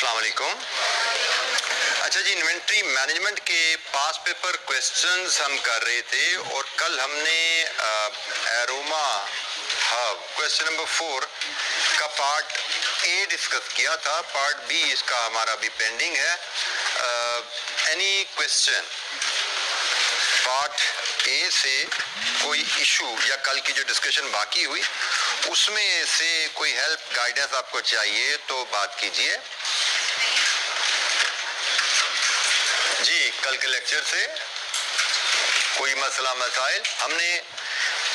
अस्सलाम वालेकुम। अच्छा जी, इन्वेंट्री मैनेजमेंट के पास पेपर क्वेश्चंस हम कर रहे थे और कल हमने एरोमा हब क्वेश्चन नंबर 4 का पार्ट ए डिस्कस किया था। पार्ट बी इसका हमारा अभी पेंडिंग है। एनी क्वेश्चन पार्ट ए से कोई इशू या कल की जो डिस्कशन बाकी हुई उसमें से कोई हेल्प गाइडेंस आपको चाहिए तो बात कीजिए जी। कल के लेक्चर से कोई मसला मसाइल हमने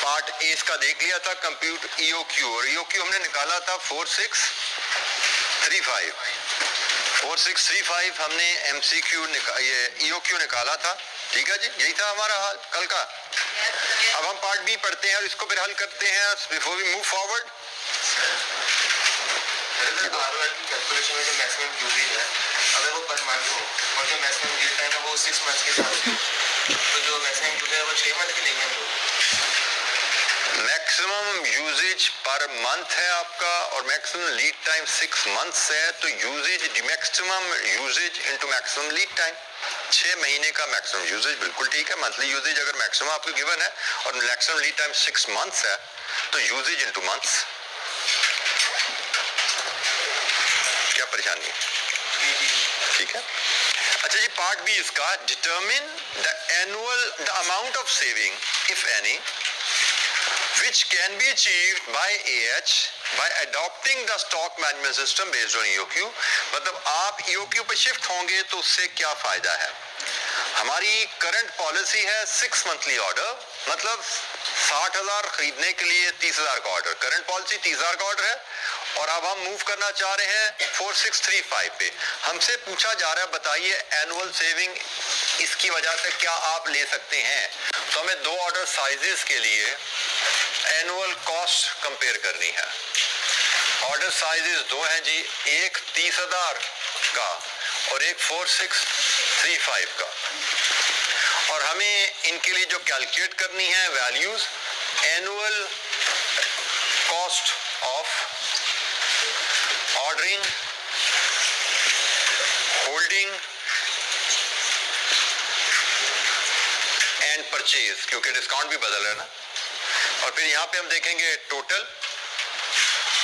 पार्ट ए इसका देख लिया था, कंप्यूट ईओक्यू, और ईओक्यू हमने निकाला था 4635 हमने एमसीक्यू ये ईओक्यू निकाला था। ठीक है जी, यही था हमारा हाल कल का। अब हम पार्ट बी पढ़ते हैं और इसको फिर हल करते हैं before we move forward. Calculation में जो मैक्सिमम यूजेज है अगर वो पर मंथ हो और जो मैक्सिमम लीड टाइम है वो 6 मंथ के साथ हो, तो जो मैक्सिमम यूजेज है वो 6 मंथ के लेंगे हम लोग। मैक्सिमम यूजेज पर मंथ है आपका और मैक्सिमम लीड टाइम 6 मंथ्स है, तो usages maximum usages into maximum lead time 6 महीने का मैक्सिमम यूजेज बिल्कुल ठीक है। मंथली यूजेज अगर मैक्सिमम आपको गिवन है और मैक्सिमम लीड टाइम 6 मंथ्स है तो यूजेज इनटू मंथ्स। क्या परेशानी है? ठीक है। अच्छा जी, पार्ट बी इसका determine the amount of saving if any which can be achieved by AH by adopting the stock management system based on EOQ। मतलब आप EOQ पे शिफ्ट होंगे तो उससे क्या फायदा है? हमारी करंट पॉलिसी है 6 मंथली ऑर्डर, मतलब 60,000 खरीदने के लिए 30,000 का ऑर्डर। करंट पॉलिसी 30,000 का ऑर्डर है और अब हम मूव करना चाह रहे हैं 4635 पे। हमसे पूछा जा रहा है बताइए एनुअल सेविंग इसकी वजह से क्या आप ले सकते हैं? तो हमें दो ऑर्डर साइजेस के लिए एनुअल कॉस्ट कंपेयर करनी है। ऑर्डर साइजेस दो हैं जी, एक 30,000 का और एक 4635 का, और हमें इनके लिए जो कैलकुलेट करनी है values annual cost of ordering, holding and purchase, क्योंकि डिस्काउंट भी बदल रहा है ना। और फिर यहाँ पे हम देखेंगे टोटल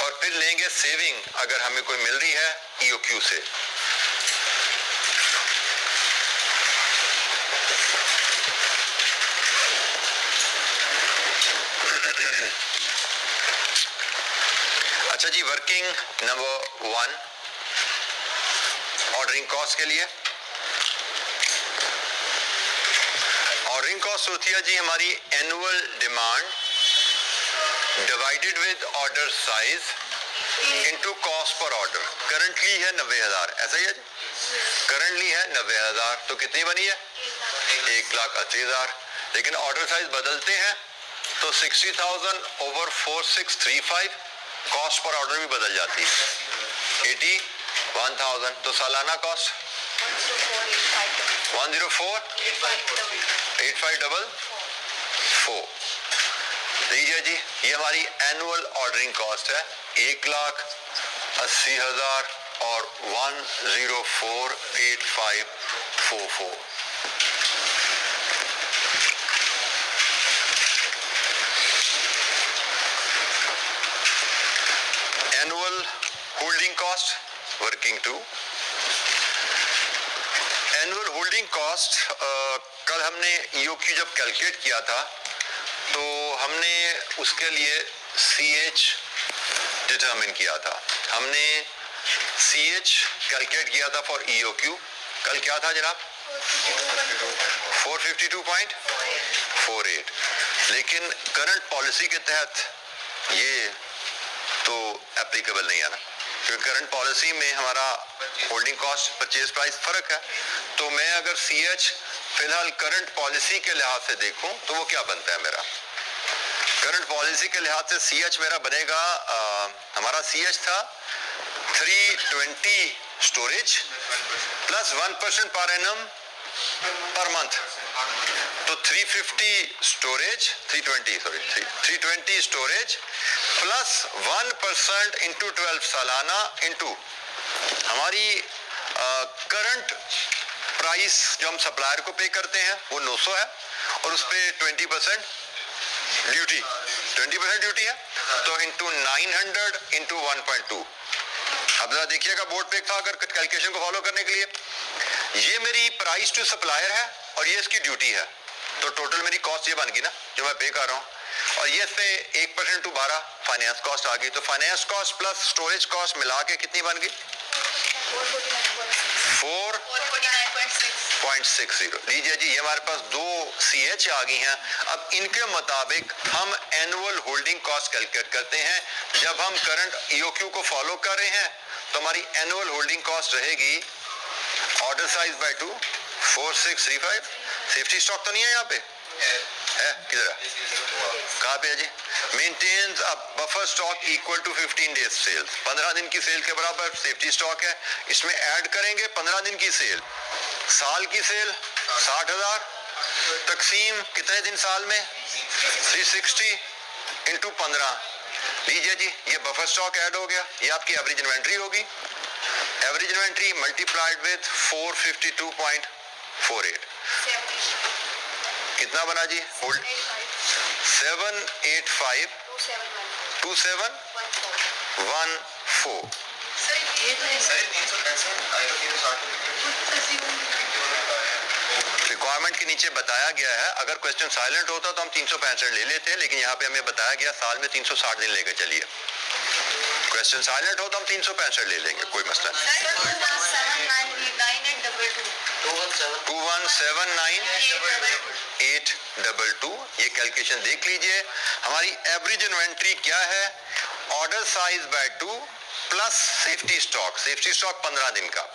और फिर लेंगे सेविंग अगर हमें कोई मिल रही है ईओक्यू से। अच्छा जी, वर्किंग नंबर 1 ऑर्डरिंग कॉस्ट के लिए। ऑर्डरिंग कॉस्ट होती है जी हमारी annual demand divided with order size into cost per order. Currently है 90,000, ऐसा ही है जी, करंटली है 90,000, तो कितनी बनी है 1,80,000। लेकिन ऑर्डर साइज बदलते हैं तो 60,000 ओवर 4635 कॉस्ट पर ऑर्डर भी बदल जाती है 81,000। तो सालाना कॉस्ट 104,8544। लीजिए जी, ये हमारी एनुअल ऑर्डरिंग कॉस्ट है 1,80,000 और 104,8544। Annual holding cost working 2। Annual holding cost कल हमने ईओक्यू जब कैलकुलेट किया था तो हमने उसके लिए CH डिटरमिन किया था। हमने CH कैलकुलेट किया था फॉर EOQ। कल क्या था जनाब 452.48। लेकिन करंट पॉलिसी के तहत ये तो एप्लीकेबल नहीं है ना, क्योंकि करंट पॉलिसी में हमारा होल्डिंग कॉस्ट परचेज प्राइस फर्क है। तो मैं अगर CH फिलहाल करंट पॉलिसी के लिहाज से देखूं तो वो क्या बनता है मेरा? करंट पॉलिसी के लिहाज से CH मेरा बनेगा हमारा CH था 320 storage plus 1% per annum per month, तो 320 स्टोरेज प्लस 1% इंटू 12 सालाना इंटू हमारा हमारी करंट प्राइस जो हम सप्लायर को पे करते हैं वो 900 है और उस पर 20% ड्यूटी 20% ड्यूटी है, तो इंटू 900 इंटू 1.2। अब जरा देखिएगा बोर्ड पे था, अगर कैलकुलेशन को फॉलो करने के लिए ये मेरी प्राइस टू सप्लायर है और ये इसकी ड्यूटी है, तो टोटल मेरी कॉस्ट ये बन गई ना जो मैं पे कर रहा हूँ, और ये से 1% टू 12 फाइनेंस कॉस्ट आ गई, तो finance cost plus storage cost मिला के कितनी बन गई 449.60। लीजिए जी, ये हमारे पास 2 CH आ गई हैं। अब इनके मुताबिक हम एनुअल होल्डिंग कॉस्ट कैलकुलेट करते हैं। जब हम करंट EOQ को फॉलो कर रहे हैं तो हमारी एनुअल होल्डिंग कॉस्ट रहेगी order size by 2 4635। Safety stock तो नहीं है यहाँ पे, है किधर है, कहाँ पे है जी? Maintains a buffer stock equal to 15 days sales, 15 दिन की सेल के बराबर सेफ्टी स्टॉक है। इसमें ऐड करेंगे 15 दिन की सेल, साल की सेल 60,000 तकसीम कितने दिन साल में 360 इंटू 15। लीजिए जी, ये बफर स्टॉक ऐड हो गया, ये आपकी एवरेज इन्वेंट्री होगी। एवरेज इन्वेंट्री मल्टीप्लाइड विद 452.48 कितना बना जी? होल्ड 7852714। रिक्वायरमेंट के नीचे बताया गया है, अगर क्वेश्चन साइलेंट होता तो हम 365 ले लेते, लेकिन यहाँ पे हमें बताया गया साल में 360 दिन लेकर चलिए। क्वेश्चन साइलेंट हो तो हम 365 ले लेंगे, कोई मसला नहीं। 2179,822 ये कैलकुलेशन देख लीजिए। हमारी एवरेज इन्वेंट्री क्या है? Order size by 2 plus safety stock 15 दिन का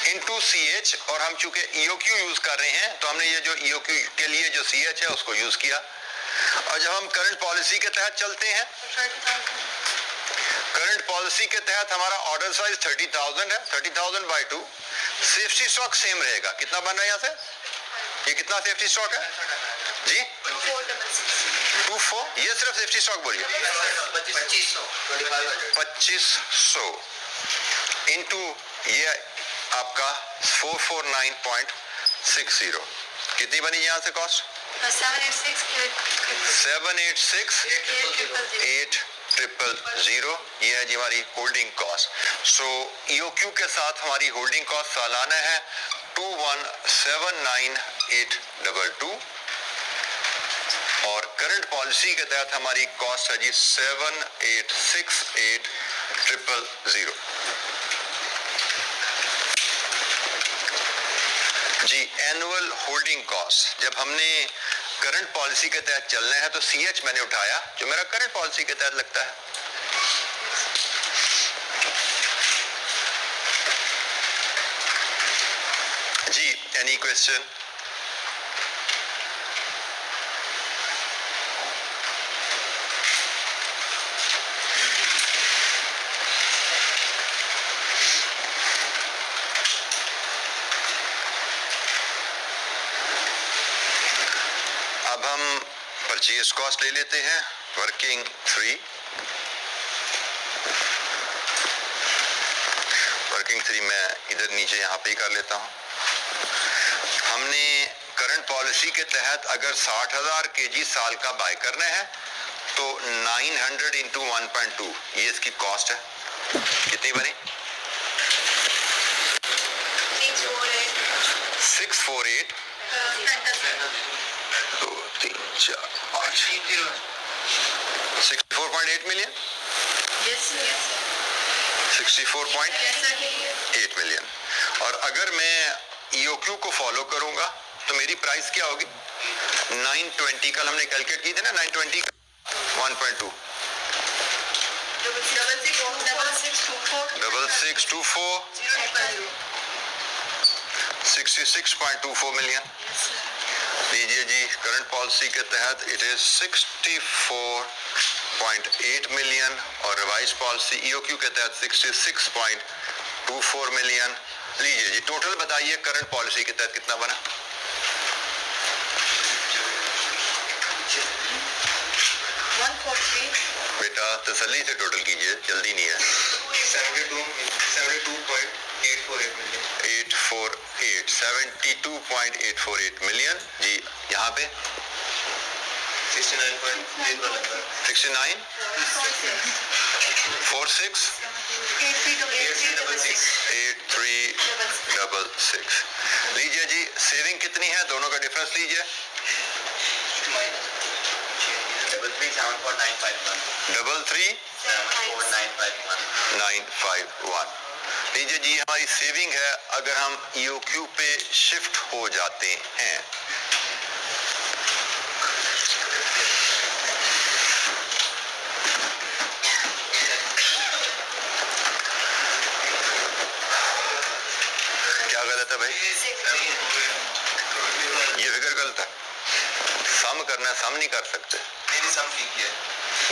इनटू CH, और हम चूंकि EOQ यूज कर रहे हैं तो हमने ये जो EOQ के लिए जो CH है उसको यूज किया। और जब हम करंट पॉलिसी के तहत चलते हैं, करंट पॉलिसी के तहत हमारा ऑर्डर साइज 30,000 है, 30,000 बाय 2, सेफ्टी स्टॉक सेम रहेगा। कितना बन रहा है यहाँ से? ये कितना सेफ्टी स्टॉक है जी? 24। ये सिर्फ सेफ्टी स्टॉक बोलिए 2500 इंटू ये आपका 449.60 कितनी बनी यहाँ से कॉस्ट? 786,800 ये है जी हमारी होल्डिंग कॉस्ट। सो EOQ के साथ हमारी होल्डिंग कॉस्ट सालाना है 2179,822 और करंट पॉलिसी के तहत हमारी कॉस्ट है जी 786,800 जी। एनुअल होल्डिंग कॉस्ट जब हमने करंट पॉलिसी के तहत चलना है तो CH मैंने उठाया जो मेरा करंट पॉलिसी के तहत लगता है। जी एनी क्वेश्चन? अब हम परचेज कॉस्ट ले लेते हैं वर्किंग 3। वर्किंग 3 मैं इधर नीचे यहाँ पे ही कर लेता हूँ। हमने करंट पॉलिसी के तहत अगर 60,000 kg साल का बाय करना है तो 900 इंटू 1.2 ये इसकी कॉस्ट है। कितनी बनी? 648 2 3 4 5 64.8 मिलियन 64.8 मिलियन। और अगर मैं EOQ को फॉलो करूंगा तो मेरी प्राइस क्या होगी? 920 कल हमने कैलकुलेट की थी ना, 920 का 1.2 6624 66.24 मिलियन। लीजिए जी, करंट पॉलिसी के तहत इट इज 64.8 मिलियन और रिवाइज पॉलिसी EOQ के तहत 66.24 मिलियन। लीजिए जी, टोटल बताइए करंट पॉलिसी के तहत कितना बना? 140 बेटा तसल्ली से टोटल कीजिए, जल्दी नहीं है। 72.8 72.848 मिलियन। जी यहाँ पे 69 46 8366। लीजिए जी, सेविंग कितनी है, दोनों का डिफरेंस लीजिए। 33,951 लीजिए जी, हमारी सेविंग है। अगर हम EOQ पे शिफ्ट हो जाते हैं, क्या गलत है भाई? ये फिगर गलत है। सम करना है, सम नहीं कर सकते। मेरी सम ठीक है,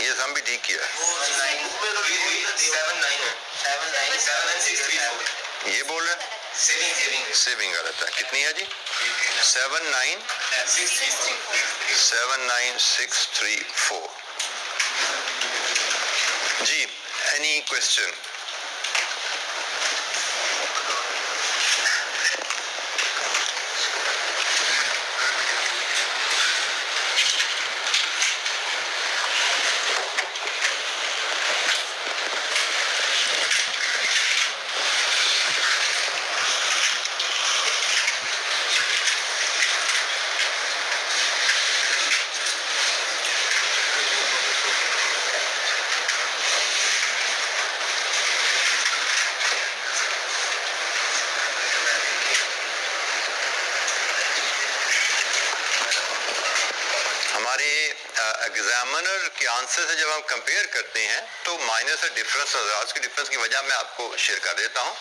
ये सम भी ठीक किया है। 7,9,7,9,634 ये बोल रहे हैं सेविंग सेविंग गलत है। कितनी है जी? 79634 जी। Any question? हमारे एग्जामिनर के आंसर से जब हम कंपेयर करते हैं तो माइनर से डिफरेंस नजर, आज के डिफरेंस की वजह मैं आपको शेयर कर देता हूँ,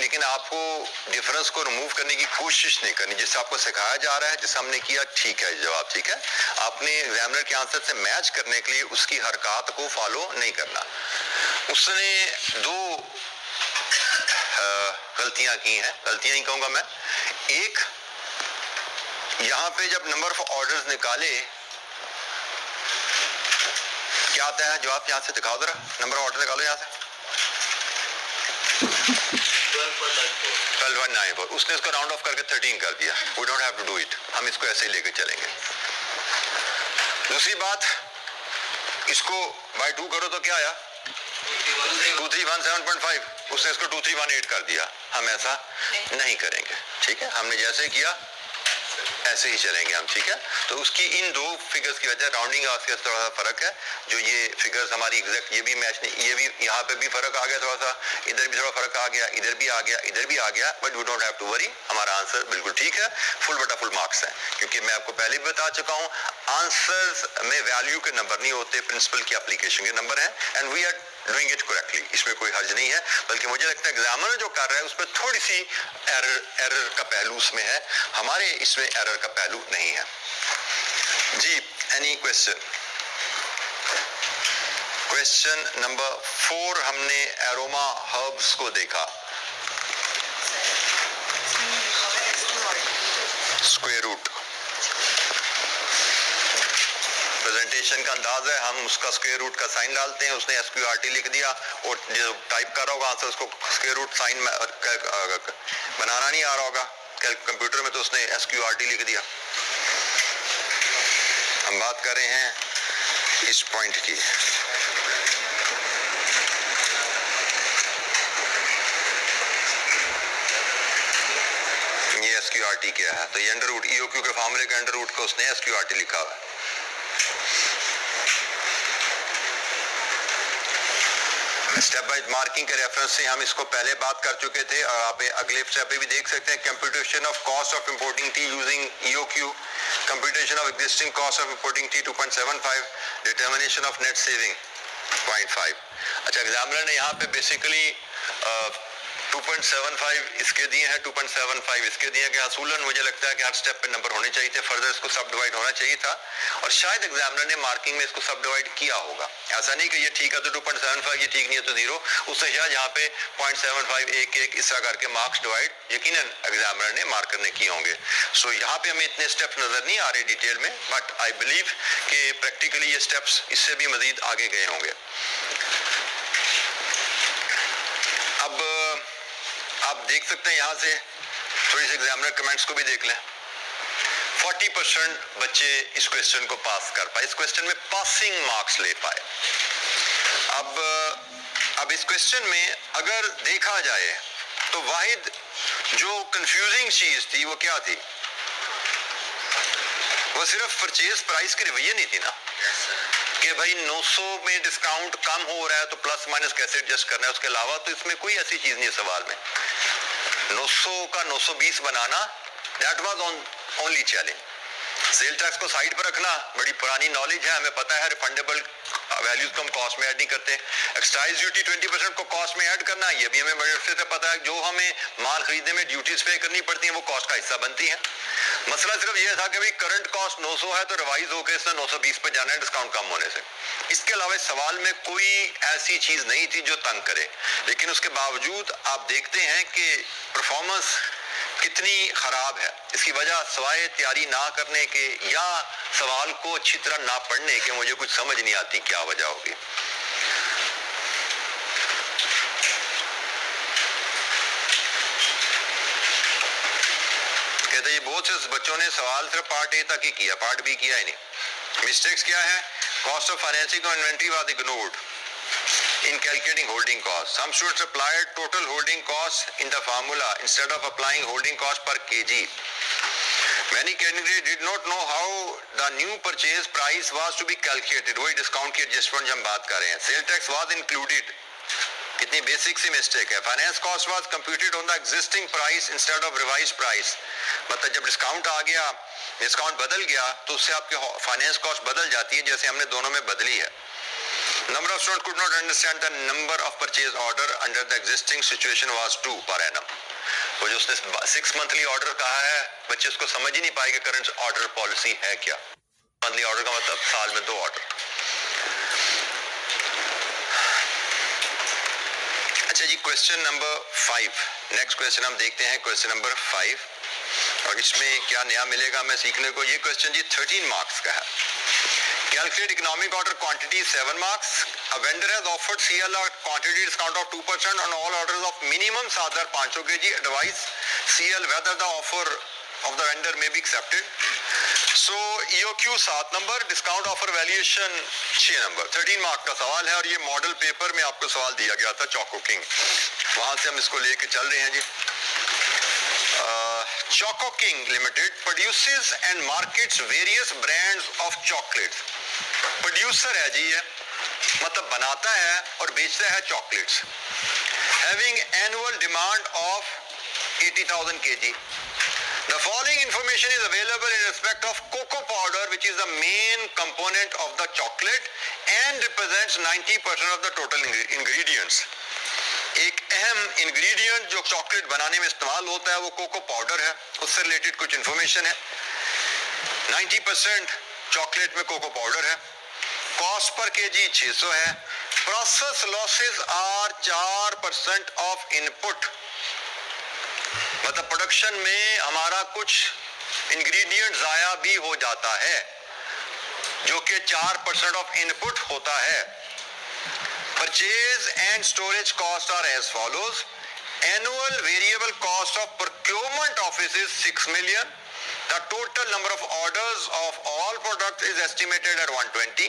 लेकिन आपको डिफरेंस को रिमूव करने की कोशिश नहीं करनी। जिससे आपको सिखाया जा रहा है, जिससे हमने किया, ठीक है जवाब ठीक है। आपने एग्जामिनर के आंसर से मैच करने के लिए उसकी हरकत को फॉलो नहीं करना। उसने दो गलतियां की हैं, गलतियां ही कहूंगा मैं। एक, यहां पे जब नंबर ऑफ ऑर्डर्स निकाले, क्या आता है जवाब? यहां से दिखाओ जरा, नंबर ऑफ ऑर्डर निकालो यहां से। 12.94। उसने इसको राउंड ऑफ करके 13 कर दिया। We don't have to do it, हम इसको ऐसे ही लेके चलेंगे। दूसरी बात, इसको बाय 2 करो तो क्या आया? 2317.5। उसने इसको 2318 कर दिया। हम ऐसा नहीं करेंगे, ठीक है। हमने जैसे किया ऐसे ही चलेंगे हम, ठीक है। तो उसकी इन दो फिगर्स की वजह राउंडिंग ऑफ का थोड़ा सा फर्क है। जो ये फिगर्स हमारी एग्जैक्ट, ये भी मैच नहीं, ये भी यहाँ पे भी फर्क आ गया थोड़ा सा, इधर भी थोड़ा फर्क आ गया, इधर भी आ गया, इधर भी आ गया। But we don't have to worry, हमारा आंसर बिल्कुल ठीक है। फुल बटा फुल मार्क्स है, क्योंकि मैं आपको पहले भी बता चुका हूँ, आंसर्स में वैल्यू के नंबर नहीं होते, प्रिंसिपल की एप्लीकेशन के नंबर है। And we are doing it correctly, इसमें कोई हर्ज नहीं है। बल्कि मुझे लगता है एग्जामिनर जो कर रहा है उसमें थोड़ी सी एरर का पहलू उसमें है, हमारे इसमें एरर का पहलू नहीं है जी। Any question? क्वेश्चन नंबर 4, हमने एरोमा हर्ब्स को देखा। स्क्वायर रूट प्रेजेंटेशन का अंदाज है, हम उसका स्क्वायर रूट का साइन डालते हैं। उसने SQRT लिख दिया और जो टाइप कर रहा होगा आंसर, उसको स्क्वायर रूट साइन बनाना नहीं आ रहा होगा कंप्यूटर में, तो उसने SQRT लिख दिया। हम बात कर रहे हैं इस पॉइंट की। ये SQRT क्या है? तो ये अंडर रूट EOQ के फॉर्मूले के अंडर रूट को उसने SQRT लिखा हुआ है। स्टेप बाय मार्किंग के रेफरेंस से हम इसको पहले बात कर चुके थे, और आप अगले स्टेप पे भी देख सकते हैं। Computation of cost of importing T using EOQ, computation of existing cost of importing T 2.75, determination of net saving 0.5। अच्छा, एग्जामिनर ने यहाँ पे बेसिकली 2.75 इसके दिए हैं, 2.75 इसके दिए कि असूलन मुझे लगता है कि हर स्टेप पे नंबर होने चाहिए थे, फर्दर इसको सब डिवाइड होना चाहिए था, और शायद एग्जामिनर ने मार्किंग में इसको सब डिवाइड किया होगा। ऐसा नहीं कि ये ठीक है तो 2.75, ये ठीक नहीं है तो 0, उससे शायद यहाँ पे 0.75 एक इस तरह करके मार्क्स डिवाइड यकीनन एग्जामिनर ने मार्कर ने किए होंगे। सो यहाँ पे हमें इतने स्टेप्स नजर नहीं आ रहे डिटेल में, बट आई बिलीव कि प्रैक्टिकली ये स्टेप्स इससे भी मजीद आगे गए होंगे। अब आप देख सकते हैं यहाँ से, थोड़ी सी एग्जामिनर कमेंट्स को भी देख लें। 40% बच्चे इस क्वेश्चन को पास कर पाए, इस क्वेश्चन में पासिंग मार्क्स ले पाए। अब इस क्वेश्चन में अगर देखा जाए तो वाहिद जो कंफ्यूजिंग चीज थी वो क्या थी? वो सिर्फ परचेज प्राइस की रवैया नहीं थी ना, कि भाई 900 में डिस्काउंट कम हो रहा है तो प्लस माइनस कैसे एडजस्ट करना है, उसके अलावा तो इसमें कोई ऐसी चीज नहीं है सवाल में। 900 का 920 बनाना, that was only challenge. Sale tax को साइड पर रखना बड़ी पुरानी नॉलेज है, हमें पता है रिफंडेबल वैल्यूज को हम कॉस्ट में ऐड नहीं करते। एक्साइज ड्यूटी 20% को कॉस्ट में ऐड करना, ये भी हमें बड़े अच्छे से पता है। जो हमें माल खरीदने में ड्यूटीज पे करनी पड़ती है वो कॉस्ट का हिस्सा बनती है। मसला सिर्फ ये था कि भाई करंट कॉस्ट 900 है तो रिवाइज होकर इसने 920 पे जाना है डिस्काउंट कम होने से। इसके अलावा इस सवाल में कोई ऐसी चीज नहीं थी जो तंग करे, लेकिन उसके बावजूद आप देखते हैं कि परफॉर्मेंस कितनी खराब है। इसकी वजह सवाए तैयारी ना करने के या सवाल को अच्छी तरह ना पढ़ने के, मुझे कुछ समझ नहीं आती क्या वजह होगी। कहते ये बहुत से बच्चों ने सवाल सिर्फ पार्ट ए तक ही किया, पार्ट बी किया ही नहीं। मिस्टेक्स क्या है? कॉस्ट ऑफ फाइनेंसिंग और inventory was ignored in calculating holding cost. Some students applied total holding cost in the formula instead of applying holding cost per kg. Many candidates did not know how the new purchase price was to be calculated. वही discount की adjustment जो हम बात कर रहे हैं। Sale tax was included. कितनी basic सी mistake है। Finance cost was computed on the existing price instead of revised price. मतलब जब डिस्काउंट आ गया, डिस्काउंट बदल गया तो उससे आपके फाइनेंस कॉस्ट बदल जाती है, जैसे हमने दोनों में बदली है। Number of students could not understand the number of purchase order under the existing situation was 2 per annum. वो जो उसने 6 मंथली ऑर्डर कहा है, बच्चे उसको समझ ही नहीं पाए कि करंट ऑर्डर पॉलिसी है क्या। मंथली ऑर्डर का मतलब साल में 2 ऑर्डर। अच्छा जी, क्वेश्चन नंबर 5, नेक्स्ट क्वेश्चन हम देखते हैं, क्वेश्चन नंबर 5, और इसमें क्या नया मिलेगा हमें सीखने को। ये क्वेश्चन जी 13 मार्क्स का है। Calculate economic order quantity 7 marks. A vendor has offered CL a quantity discount of 2% on all orders of minimum 7500 kg. Advise CL whether the offer of the vendor may be accepted. So EOQ 7 number, discount offer valuation 6 number. 13 mark का सवाल है और ये model paper में आपको सवाल दिया गया था चोको किंग, वहां से हम इसको लेके चल रहे हैं जी। Choco King Limited produces and markets various brands of chocolates. Producer है जी ये, मतलब बनाता है और बेचता है chocolates. Having annual demand of 80,000 kg. The following information is available in respect of cocoa powder, which is the main component of the chocolate and represents 90% of the total ingredients. एक अहम इंग्रेडिएंट जो chocolate बनाने में इस्तेमाल होता है वो cocoa powder है, उससे रिलेटेड कुछ इंफॉर्मेशन है। 90% चॉकलेट में कोको पाउडर है। कॉस्ट पर केजी 600 है। Process losses are 4% of input, मतलब प्रोडक्शन में हमारा कुछ इंग्रेडिएंट जाया भी हो जाता है, जो कि 4% ऑफ इनपुट होता है। Purchase and storage costs are as follows. Annual variable cost of procurement office is 6 million. The total number of orders of all products is estimated at 120.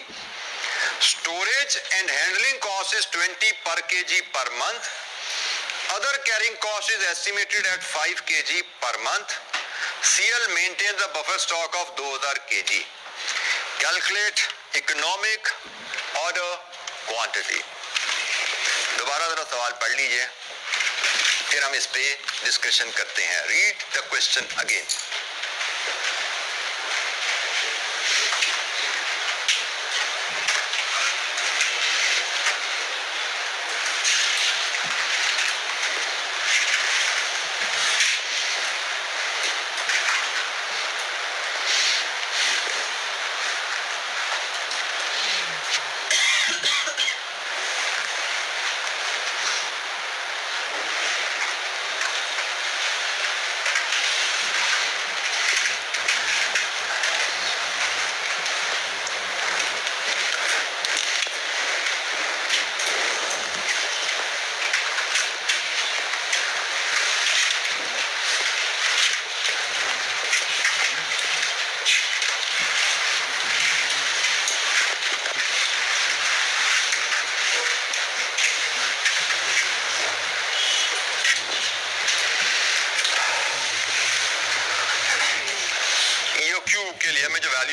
Storage and handling cost is 20 per kg per month. Other carrying cost is estimated at 5 kg per month. CL maintains a buffer stock of 2000 kg. Calculate economic order quantity. दोबारा जरा सवाल पढ़ लीजिए, फिर हम इस पे discussion करते हैं। Read the question again.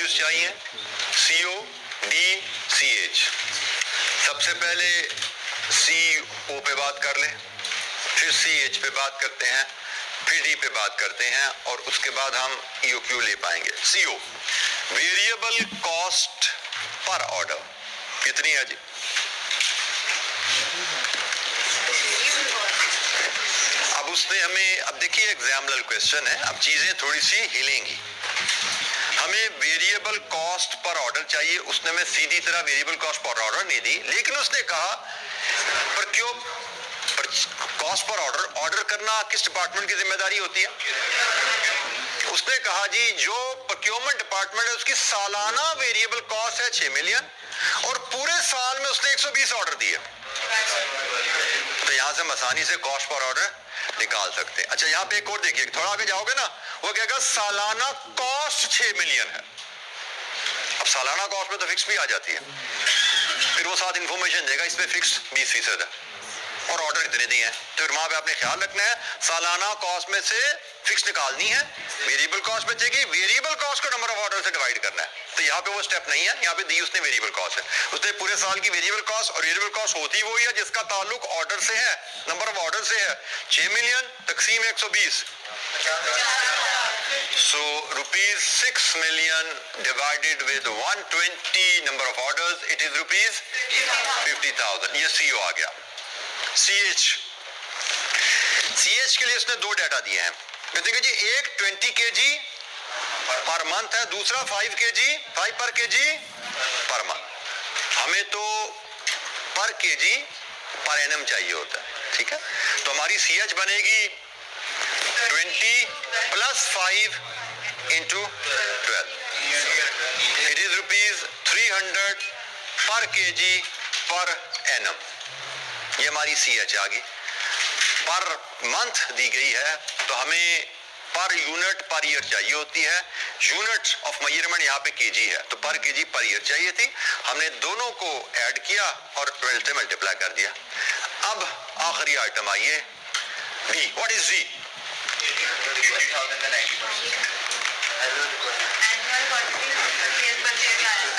Values चाहिए, CO, D, CH। सबसे पहले CO पे बात कर लें, फिर CH पे बात करते हैं, फिर D पे बात करते हैं और उसके बाद हम EOQ ले पाएंगे। CO variable cost per order कितनी है जी? अब उसने हमें, अब देखिए एग्जाम्पल क्वेश्चन है, अब चीजें थोड़ी सी हिलेंगी। हमें वेरिएबल कॉस्ट पर ऑर्डर चाहिए, उसने हमें सीधी तरह वेरिएबल कॉस्ट पर ऑर्डर नहीं दी, लेकिन उसने कहा पर क्यों कॉस्ट पर ऑर्डर करना किस डिपार्टमेंट की जिम्मेदारी होती है? उसने कहा जी जो प्रोक्योरमेंट डिपार्टमेंट है उसकी सालाना वेरिएबल कॉस्ट है 6 मिलियन और पूरे साल में उसने 120 ऑर्डर दिए, तो यहां से हम आसानी से कॉस्ट पर ऑर्डर निकाल सकते हैं। अच्छा, यहाँ पे एक और देखिए, थोड़ा आगे जाओगे ना, वो कहेगा सालाना कॉस्ट 6 मिलियन है। अब सालाना कॉस्ट में तो फिक्स भी आ जाती है, फिर वो साथ इंफॉर्मेशन देगा इसमें फिक्स 20% है और ऑर्डर इतने दिए हैं, तो फिर वहां पे आपने ख्याल रखना है सालाना कॉस्ट में से फिक्स निकालनी है, वेरिएबल कॉस्ट बचेगी, वेरिएबल कॉस्ट को नंबर ऑफ ऑर्डर से डिवाइड करना है। तो यहाँ पे वो स्टेप नहीं है, यहाँ पे दी उसने वेरिएबल कॉस्ट है, उसने पूरे साल की वेरिएबल कॉस्ट, और वेरिएबल कॉस्ट होती वही है जिसका ताल्लुक ऑर्डर से है, नंबर ऑफ ऑर्डर से है। 6 मिलियन तकसीम 120, so rupees 6 million divided with 120 number of orders, it is rupees 50,000। ये CO आ गया। CH के लिए उसने दो डाटा दिए हैं, कहते हैं जी एक 20 kg पर मंथ है, दूसरा 5 पर केजी पर मंथ। हमें तो पर केजी पर एनम चाहिए होता है, ठीक है? तो हमारी CH बनेगी 20 + 5 × 12, इट इज रुपीज 300 पर केजी पर एनम। ये हमारी CH आ गई। पर मंथ दी गई है तो हमें पर यूनिट पर ईयर चाहिए होती है, यूनिट ऑफ मेजरमेंट यहाँ पे केजी है, तो पर केजी पर ईयर चाहिए थी, हमने दोनों को ऐड किया और 12 से मल्टीप्लाई कर दिया। अब आखिरी आइटम आइए B। What is B?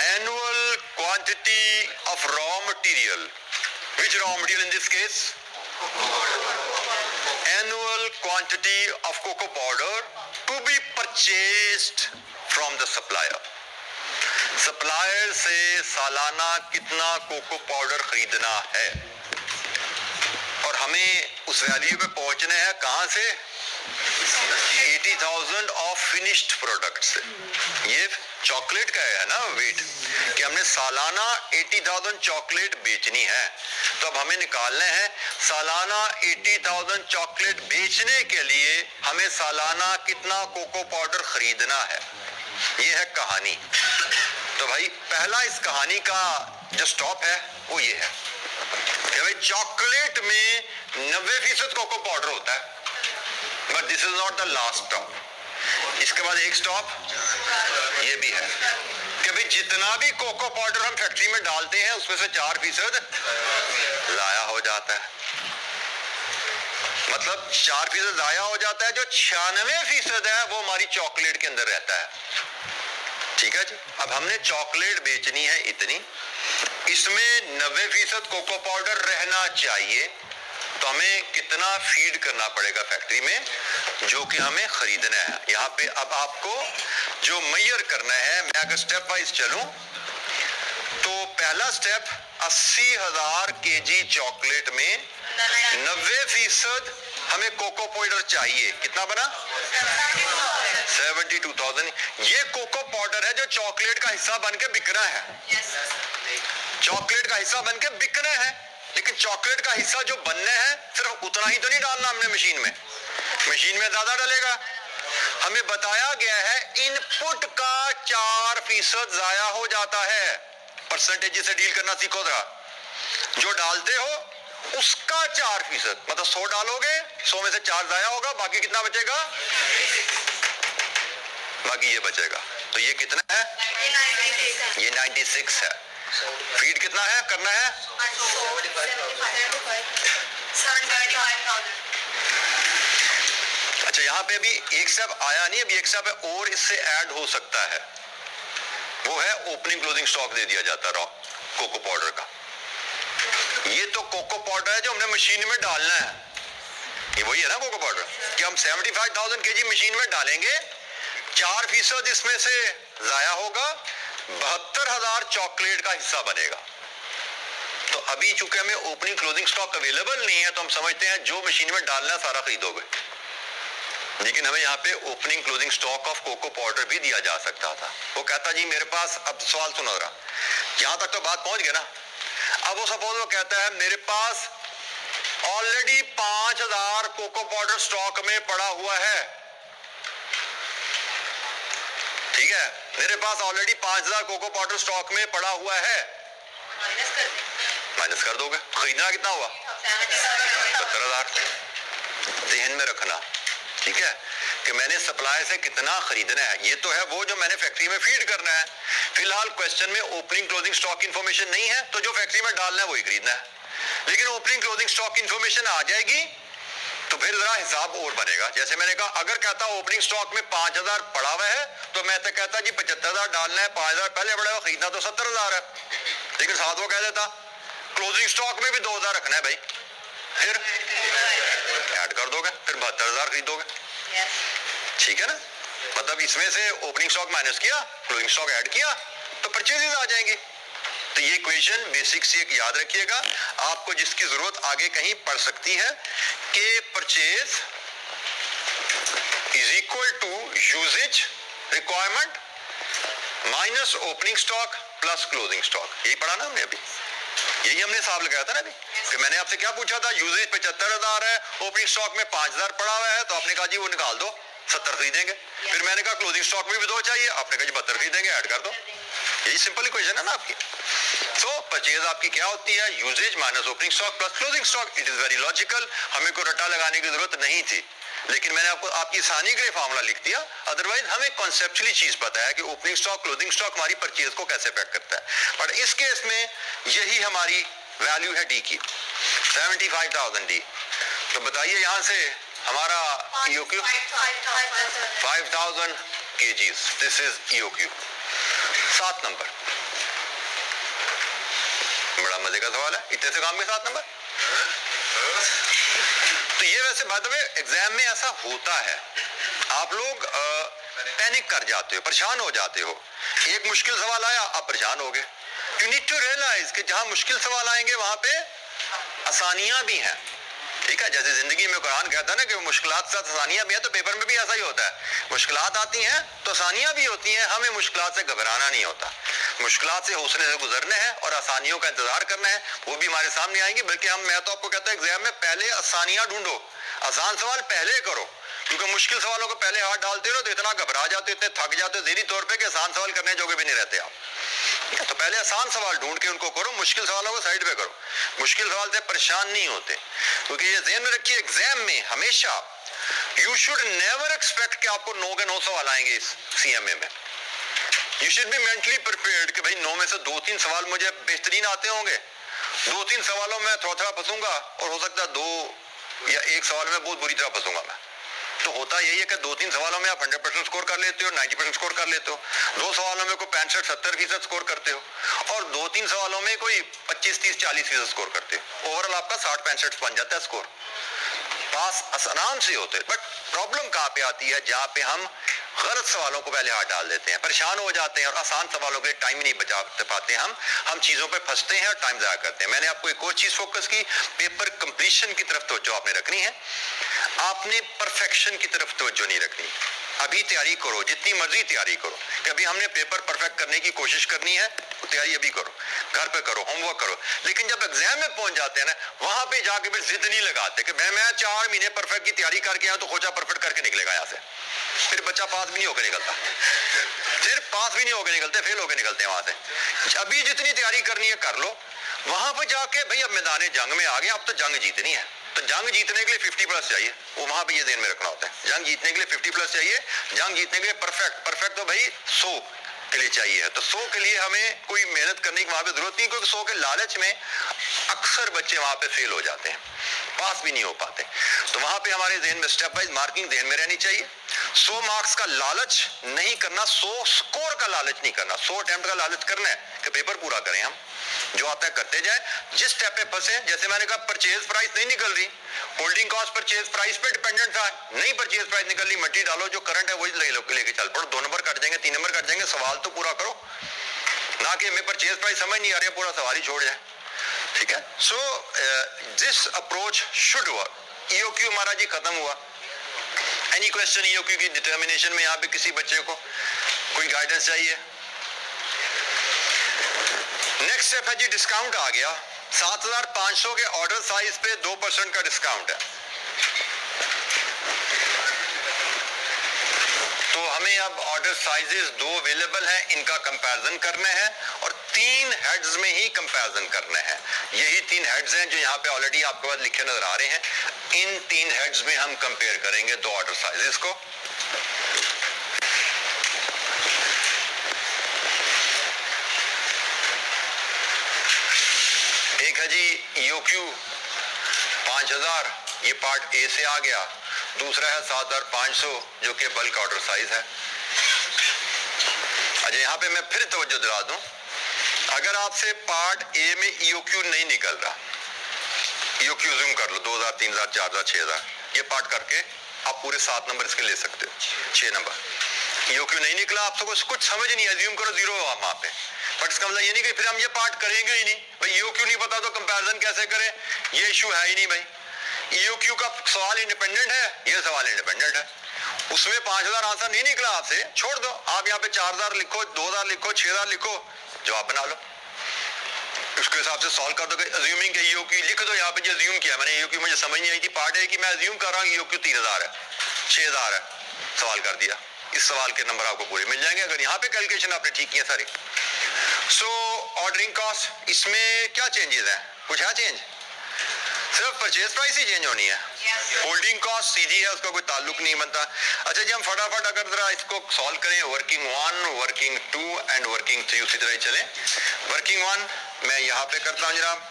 Annual quantity of raw material. Which raw material in this case? Annual quantity of cocoa powder to be purchased from the supplier. Supplier से सालाना कितना कोको पाउडर खरीदना है और हमें उस वैल्यू पे पहुंचना है कहां से? 80,000 ऑफ फिनिश्ड प्रोडक्ट से। ये चॉकलेट का है ना वेट, कि हमने सालाना 80,000 चॉकलेट बेचनी है, तो अब हमें निकालना है सालाना 80,000 चॉकलेट बेचने के लिए हमें सालाना कितना कोको पाउडर खरीदना है। ये है कहानी। तो भाई पहला इस कहानी का जो स्टॉप है वो ये है कि भाई चॉकलेट में 90% कोको पाउडर होता है, but this is not the last stop. इसके बाद एक स्टॉप ये भी है कि भाई जितना भी कोको पाउडर हम फैक्ट्री में डालते हैं उसमें से 4% जाया हो जाता है, मतलब 4% जाया हो जाता है, जो 96% है वो हमारी चॉकलेट के अंदर रहता है। ठीक है जी। अब हमने चॉकलेट बेचनी है इतनी, इसमें 90% कोको पाउडर रहना चाहिए, तो हमें कितना फीड करना पड़ेगा फैक्ट्री में जो कि हमें खरीदना है। यहाँ पे अब आपको जो मेजर करना है, मैं अगर स्टेप वाइज चलूं तो पहला स्टेप 80,000 केजी चॉकलेट में 90% हमें कोको पाउडर चाहिए। कितना बना? 72,000। ये कोको पाउडर है जो चॉकलेट का हिस्सा बन के बिकना है। चॉकलेट का हिस्सा बन के बिकना है, लेकिन चॉकलेट का हिस्सा जो बनना है सिर्फ उतना ही तो नहीं डालना हमने मशीन में, मशीन में ज्यादा डालेगा। हमें बताया गया है इनपुट का 4% जाया हो जाता है। परसेंटेज से डील करना सीखो जरा। जो डालते हो उसका 4%, मतलब 100 डालोगे, 100 में से 4 जाया होगा, बाकी कितना बचेगा? बाकी ये बचेगा। तो ये कितना है? ये 96 है। फीड कितना है करना है? 75,000। अच्छा, यहाँ पे अभी एक स्टेप आया नहीं, अभी एक स्टेप और इससे ऐड हो सकता है। वो है ओपनिंग क्लोजिंग स्टॉक दे दिया जाता है कोको पाउडर का। ये तो कोको पाउडर है जो हमने मशीन में डालना है, ये वही है ना कोको पाउडर कि हम 75,000 kg मशीन में डालेंगे, 4% इसमें से जाया होगा, 72,000 चॉकलेट का हिस्सा बनेगा। तो अभी चूंकि हमें ओपनिंग क्लोजिंग स्टॉक अवेलेबल नहीं है तो हम समझते हैं जो मशीन में डालना है सारा खरीदोगे, लेकिन हमें यहाँ पे opening closing stock of cocoa powder भी दिया जा सकता था। वो कहता जी मेरे पास, अब सवाल सुनो जरा, यहां तक तो बात पहुंच गया ना। अब वो सपोज वो कहता है मेरे पास ऑलरेडी 5,000 कोको पाउडर स्टॉक में पड़ा हुआ है, ठीक है, मेरे पास ऑलरेडी 5,000 कोको पाउडर स्टॉक में पड़ा हुआ है, माइनस कर दोगे, खरीदना कितना हुआ 70,000। ध्यान में रखना, ठीक है, कि मैंने सप्लाई से कितना खरीदना है, ये तो है वो जो मैंने फैक्ट्री में फीड करना है। फिलहाल क्वेश्चन में ओपनिंग क्लोजिंग स्टॉक इंफॉर्मेशन नहीं है, तो जो फैक्ट्री में डालना है वही खरीदना है। लेकिन ओपनिंग क्लोजिंग स्टॉक इंफॉर्मेशन आ जाएगी तो फिर जरा हिसाब और बनेगा। जैसे मैंने कहा, अगर कहता ओपनिंग स्टॉक में 5,000 पड़ा हुआ है तो मैं तो कहता जी 75,000 डालना है, 5,000 पहले पड़ा हुआ, खरीदना तो 70,000 है। लेकिन साथ वो कह देता क्लोजिंग स्टॉक में भी 2,000 रखना है भाई, फिर ऐड कर दोगे, फिर 72,000 खरीदोगे, ठीक है ना। मतलब इसमें से ओपनिंग स्टॉक माइनस किया, क्लोजिंग स्टॉक ऐड किया, तो परचेजेस आ जाएंगे। तो ये इक्वेशन बेसिक से एक याद रखिएगा, आपको जिसकी जरूरत आगे कहीं पड़ सकती है कि purchase is equal to usages requirement minus opening stock plus closing stock. यही पढ़ा ना हमने अभी, यही हमने हिसाब लगाया था ना अभी, कि मैंने आपसे क्या पूछा था, यूजेज 75,000 है, ओपनिंग स्टॉक में 5,000 पड़ा हुआ है, तो आपने कहा जी वो निकाल दो, 70 खरीदेंगे। फिर मैंने कहा क्लोजिंग स्टॉक में भी 2 चाहिए, आपने कहा जी 72 खरीदेंगे, ऐड कर दो। यही सिंपल इक्वेशन है ना आपकी। तो परचेज आपकी क्या होती है, usages minus opening stock plus closing stock. It is very logical, हमें को रट्टा लगाने की जरूरत नहीं थी, लेकिन मैंने आपको आपकी आसानी के लिए फार्मूला लिख दिया। अदरवाइज हमें कॉन्सेप्चुअली चीज पता है कि ओपनिंग स्टॉक क्लोजिंग स्टॉक हमारी परचेज को कैसे इफेक्ट करता है। पर इस केस में यही हमारी वैल्यू है डी की, 75,000 डी। तो बताइए यहां से हमारा EOQ 5,000 kgs, this is EOQ। 7 number, बड़ा मजे का सवाल है, इतने से काम के 7 नंबर। तो ये वैसे बात है, एग्जाम में ऐसा होता है, आप लोग पैनिक कर जाते हो, परेशान हो जाते हो। एक मुश्किल सवाल आया, आप परेशान हो गए। यू नीड टू रियलाइज कि जहां मुश्किल सवाल आएंगे वहां पे आसानियां भी हैं, ठीक है। जैसे जिंदगी में कुरान कहता है ना कि मुश्किलात से आसानियां भी है, तो पेपर में भी ऐसा ही होता है, मुश्किलात आती हैं तो आसानियां भी होती हैं। हमें मुश्किलात से घबराना नहीं होता, मुश्किलात से हौसले से गुजरना है और आसानियों का इंतजार करना है, वो भी हमारे सामने आएंगी। बल्कि मैं तो आपको कहता हूं एग्जाम में पहले आसानियां ढूंढो, आसान सवाल पहले करो, क्योंकि मुश्किल सवालों को पहले हाथ डालते रहो तो इतना घबरा जाते हो, इतने थक जाते हो ज़हनी तौर पे कि आसान सवाल करने जोगे भी नहीं रहते आप। तो पहले आसान सवाल ढूंढ के उनको करो, मुश्किल सवालों को साइड पे करो। मुश्किल सवाल से परेशान नहीं होते, क्योंकि ये ध्यान में रखिए एग्जाम में हमेशा यू शुड नेवर एक्सपेक्ट कि आपको 9 के 9 सवाल आएंगे इस CMA में। You should be mentally prepared कि भाई 9 में से 2-3 सवाल मुझे बेहतरीन आते होंगे, 2-3 सवालों में थोड़ा फंसूंगा, और हो सकता है 2 या 1 सवाल में बहुत बुरी तरह फंसूंगा मैं। तो होता यही है कि 2-3 सवालों में आप 100% स्कोर कर लेते हो, 90% स्कोर कर लेते हो, 2 सवालों में कोई 65-70% स्कोर करते हो, और 2-3 सवालों में कोई 25-30-40% स्कोर करते हो। ओवरऑल आपका 60-65 बन जाता है स्कोर, पास आराम से होते। बट प्रॉब्लम कहाँ पे आती है, जहाँ पे हम गलत सवालों को पहले हाथ डाल देते हैं, परेशान हो जाते हैं और आसान सवालों के लिए टाइम नहीं बचा पाते, हम चीजों पे फंसते हैं और टाइम ज़ाया करते हैं। मैंने आपको एक और चीज फोकस की, पेपर कंप्लीशन की तरफ तवज्जो आपने रखनी है, आपने परफेक्शन की तरफ तवज्जो नहीं रखनी। अभी तैयारी करो, जितनी मर्जी तैयारी करो, कि अभी हमने पेपर परफेक्ट करने की कोशिश करनी है, तैयारी अभी करो, घर पे करो, होमवर्क करो। लेकिन जब एग्जाम में पहुंच जाते हैं ना, वहां पे जाके फिर जिद नहीं लगाते कि मैं 4 महीने परफेक्ट की तैयारी करके आया तो खोचा परफेक्ट करके निकलेगा यहाँ से। फिर बच्चा पास भी नहीं होकर निकलता, सिर्फ पास भी नहीं होकर निकलते, फेल होकर निकलते हैं वहां से। अभी जितनी तैयारी करनी है कर लो, वहां पर जाके भाई अब मैदान जंग में आ गए, अब तो जंग जीतनी है, तो जंग जीतने के लिए 50+ चाहिए, वो वहां पे ये ध्यान में रखना होता है। जंग जीतने के लिए 50+ चाहिए, जंग जीतने के लिए परफेक्ट तो भाई 100 के लिए चाहिए है। तो 100 के लिए हमें कोई मेहनत करने की वहां पे जरूरत नहीं, क्योंकि 100 के लालच में अक्सर बच्चे वहां पे फेल हो जाते हैं, पास भी नहीं हो पाते। तो वहां पे हमारे ज़हन में स्टेप वाइज मार्किंग ध्यान में रहनी चाहिए। 100 मार्क्स का लालच नहीं करना, 100 स्कोर का लालच नहीं करना, 100 अटेम्प्ट का लालच करना है कि पेपर पूरा करें हम, जो आता है करते जाए। जिस स्टेप पे फंसे, जैसे मैंने कहा परचेज प्राइस नहीं निकल रही, होल्डिंग कॉस्ट परचेज प्राइस पे डिपेंडेंट था, नहीं परचेज प्राइस निकल रही, मट्टी डालो, जो करंट है वही लेके चल पड़ो, 2 नंबर कट जाएंगे, 3 नंबर कट जाएंगे, सवाल तो पूरा करो ना कि हमें परचेज प्राइस समझ नहीं आ रही है, पूरा सवाल ही छोड़ जाए। ठीक है, so this approach should work. EOQ हमारा जी खत्म हुआ। एनी क्वेश्चन ईओक्यू की डिटर्मिनेशन में यहाँ पे किसी बच्चे को कोई गाइडेंस चाहिए? नेक्स्ट स्टेप है जी, डिस्काउंट आ गया। 7500 के ऑर्डर साइज पे 2% का डिस्काउंट है। तो हमें अब ऑर्डर साइजेस 2 अवेलेबल हैं, इनका कंपैरिजन करना है और 3 हेड्स में ही कंपैरिजन करना है। यही 3 हेड्स हैं जो यहाँ पे ऑलरेडी आपके पास लिखे नजर आ रहे हैं। इन 3 हेड्स में हम कंपेयर करेंगे 2 ऑर्डर साइजेस को। एक है जी ईओक्यू 5000, ये पार्ट ए से आ गया। दूसरा है 7500 जो कि बल्क ऑर्डर साइज है। अच्छा, यहाँ पे मैं फिर तवज्जो दिला दूं, अगर आपसे पार्ट ए में ईओक्यू नहीं निकल रहा, ईओक्यू जूम कर लो 2000, 3000, 4000, 6000, ये पार्ट करके आप पूरे 7 नंबर इसके ले सकते हो, 6 नंबर। ईओक्यू नहीं निकला, आपको कुछ समझ नहीं, अज्यूम करो 0 वहां पे, बट इसका मतलब ये नहीं कि फिर हम ये पार्ट करेंगे ही नहीं। भाई ईओक्यू नहीं पता तो कंपैरिजन कैसे करें, ये इशू है ही नहीं भाई। ईओक्यू का सवाल इंडिपेंडेंट है, ये सवाल इंडिपेंडेंट है। उसमें 5000 आंसर नहीं निकला आपसे, छोड़ दो, आप यहाँ पे 4000 लिखो, 2000 लिखो, 6000 लिखो, जवाब बना लो, उसके हिसाब से सॉल्व कर दो। अज्यूमिंग के ईओक्यू लिख दो, यहाँ पे जो अज्यूम किया मैंने, ईओक्यू मुझे समझ नहीं आई थी, पार्ट है कि मैं अज्यूम कर रहा हूँ ईओक्यू 3000 है, 6000 है, सवाल कर दिया, इस सवाल के नंबर आपको पूरे मिल जाएंगे अगर यहाँ पे कैलकुलेशन आपने ठीक किया सारी। सो ऑर्डरिंग कॉस्ट, इसमें क्या चेंजेस है? कुछ है चेंज? सिर्फ परचेज प्राइस ही चेंज होनी है। होल्डिंग कॉस्ट सीधी है, उसका कोई ताल्लुक नहीं बनता। अच्छा जी, हम फटाफट अगर जरा इसको सॉल्व करें, वर्किंग 1, वर्किंग 2 एंड वर्किंग 3 उसी तरह ही चले। वर्किंग 1 मैं यहाँ पे करता हूँ जनाब,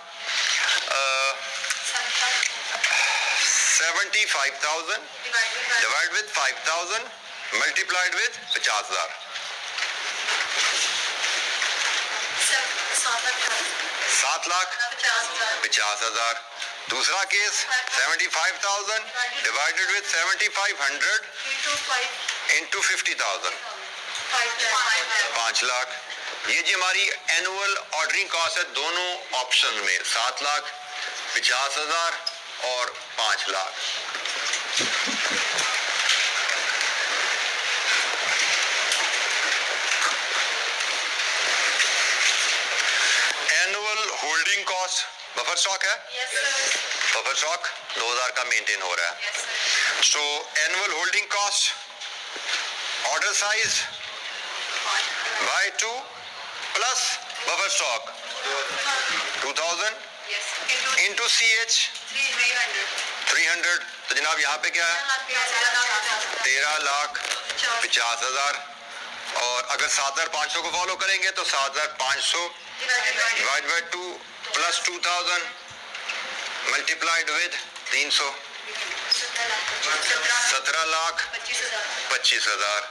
75,000 डिवाइड विद 5000 मल्टीप्लाइड विद 50,000, 7,50,000। दूसरा case 75,000 divided with 7,500 into 50,000, 5 lakh. ये जी हमारी एनुअल ऑर्डरिंग कॉस्ट है दोनों ऑप्शन में, 7,50,000 और 5 lakh. Annual holding cost, buffer stock है, बफर स्टॉक 2000 का मेंटेन हो रहा है। So annual holding cost order size by 2 plus buffer stock 2000 into CH 300। तो जनाब यहाँ पे क्या है, 13,50,000। और अगर 7,500 को फॉलो करेंगे तो 7,500 divide by 2 plus 2000 multiplied with 300, 17,25,000।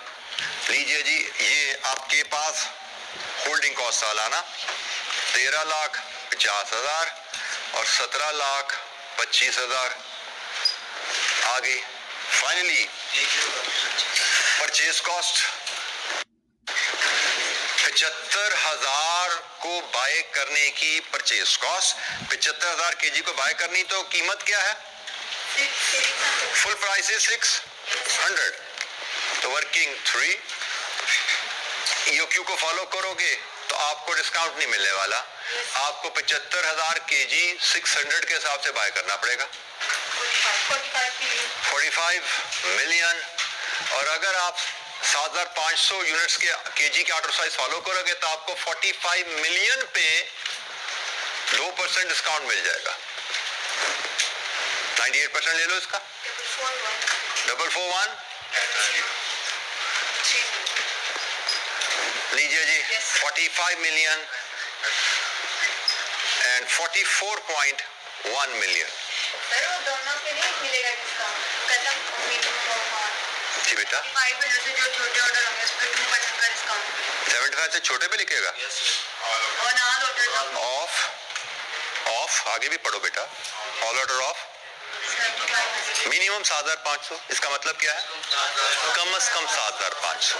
लीजिए जी, ये आपके पास होल्डिंग कॉस्ट सालाना 13,50,000 और 17,25,000 आ गई। फाइनली परचेज कॉस्ट 75,000 को बाय करने की परचेज कॉस्ट, 75,000 केजी को बाय करनी, तो कीमत क्या है? फुल प्राइस है 600। तो वर्किंग 3 ईओक्यू को फॉलो करोगे तो आपको डिस्काउंट नहीं मिलने वाला, आपको 75,000 केजी 600 के हिसाब से बाय करना पड़ेगा, 45 मिलियन। और अगर आप 7,500 यूनिट्स के केजी के ऑर्डर साइज फॉलो करोगे तो आपको 45 मिलियन पे 2% डिस्काउंट मिल जाएगा। 98% ले लो इसका, 441 लीजिए जी, 45 मिलियन एंड 44.1 मिलियन। जी बेटा 75 से जो छोटे ऑर्डर होंगे उस पर 2% का डिस्काउंट 75 से छोटे पे लिखेगा और ऑल ऑर्डर ऑफ आगे भी पढ़ो बेटा ऑल ऑर्डर ऑफ 75 मिनिमम 7,500 इसका मतलब क्या है कम से कम 7,500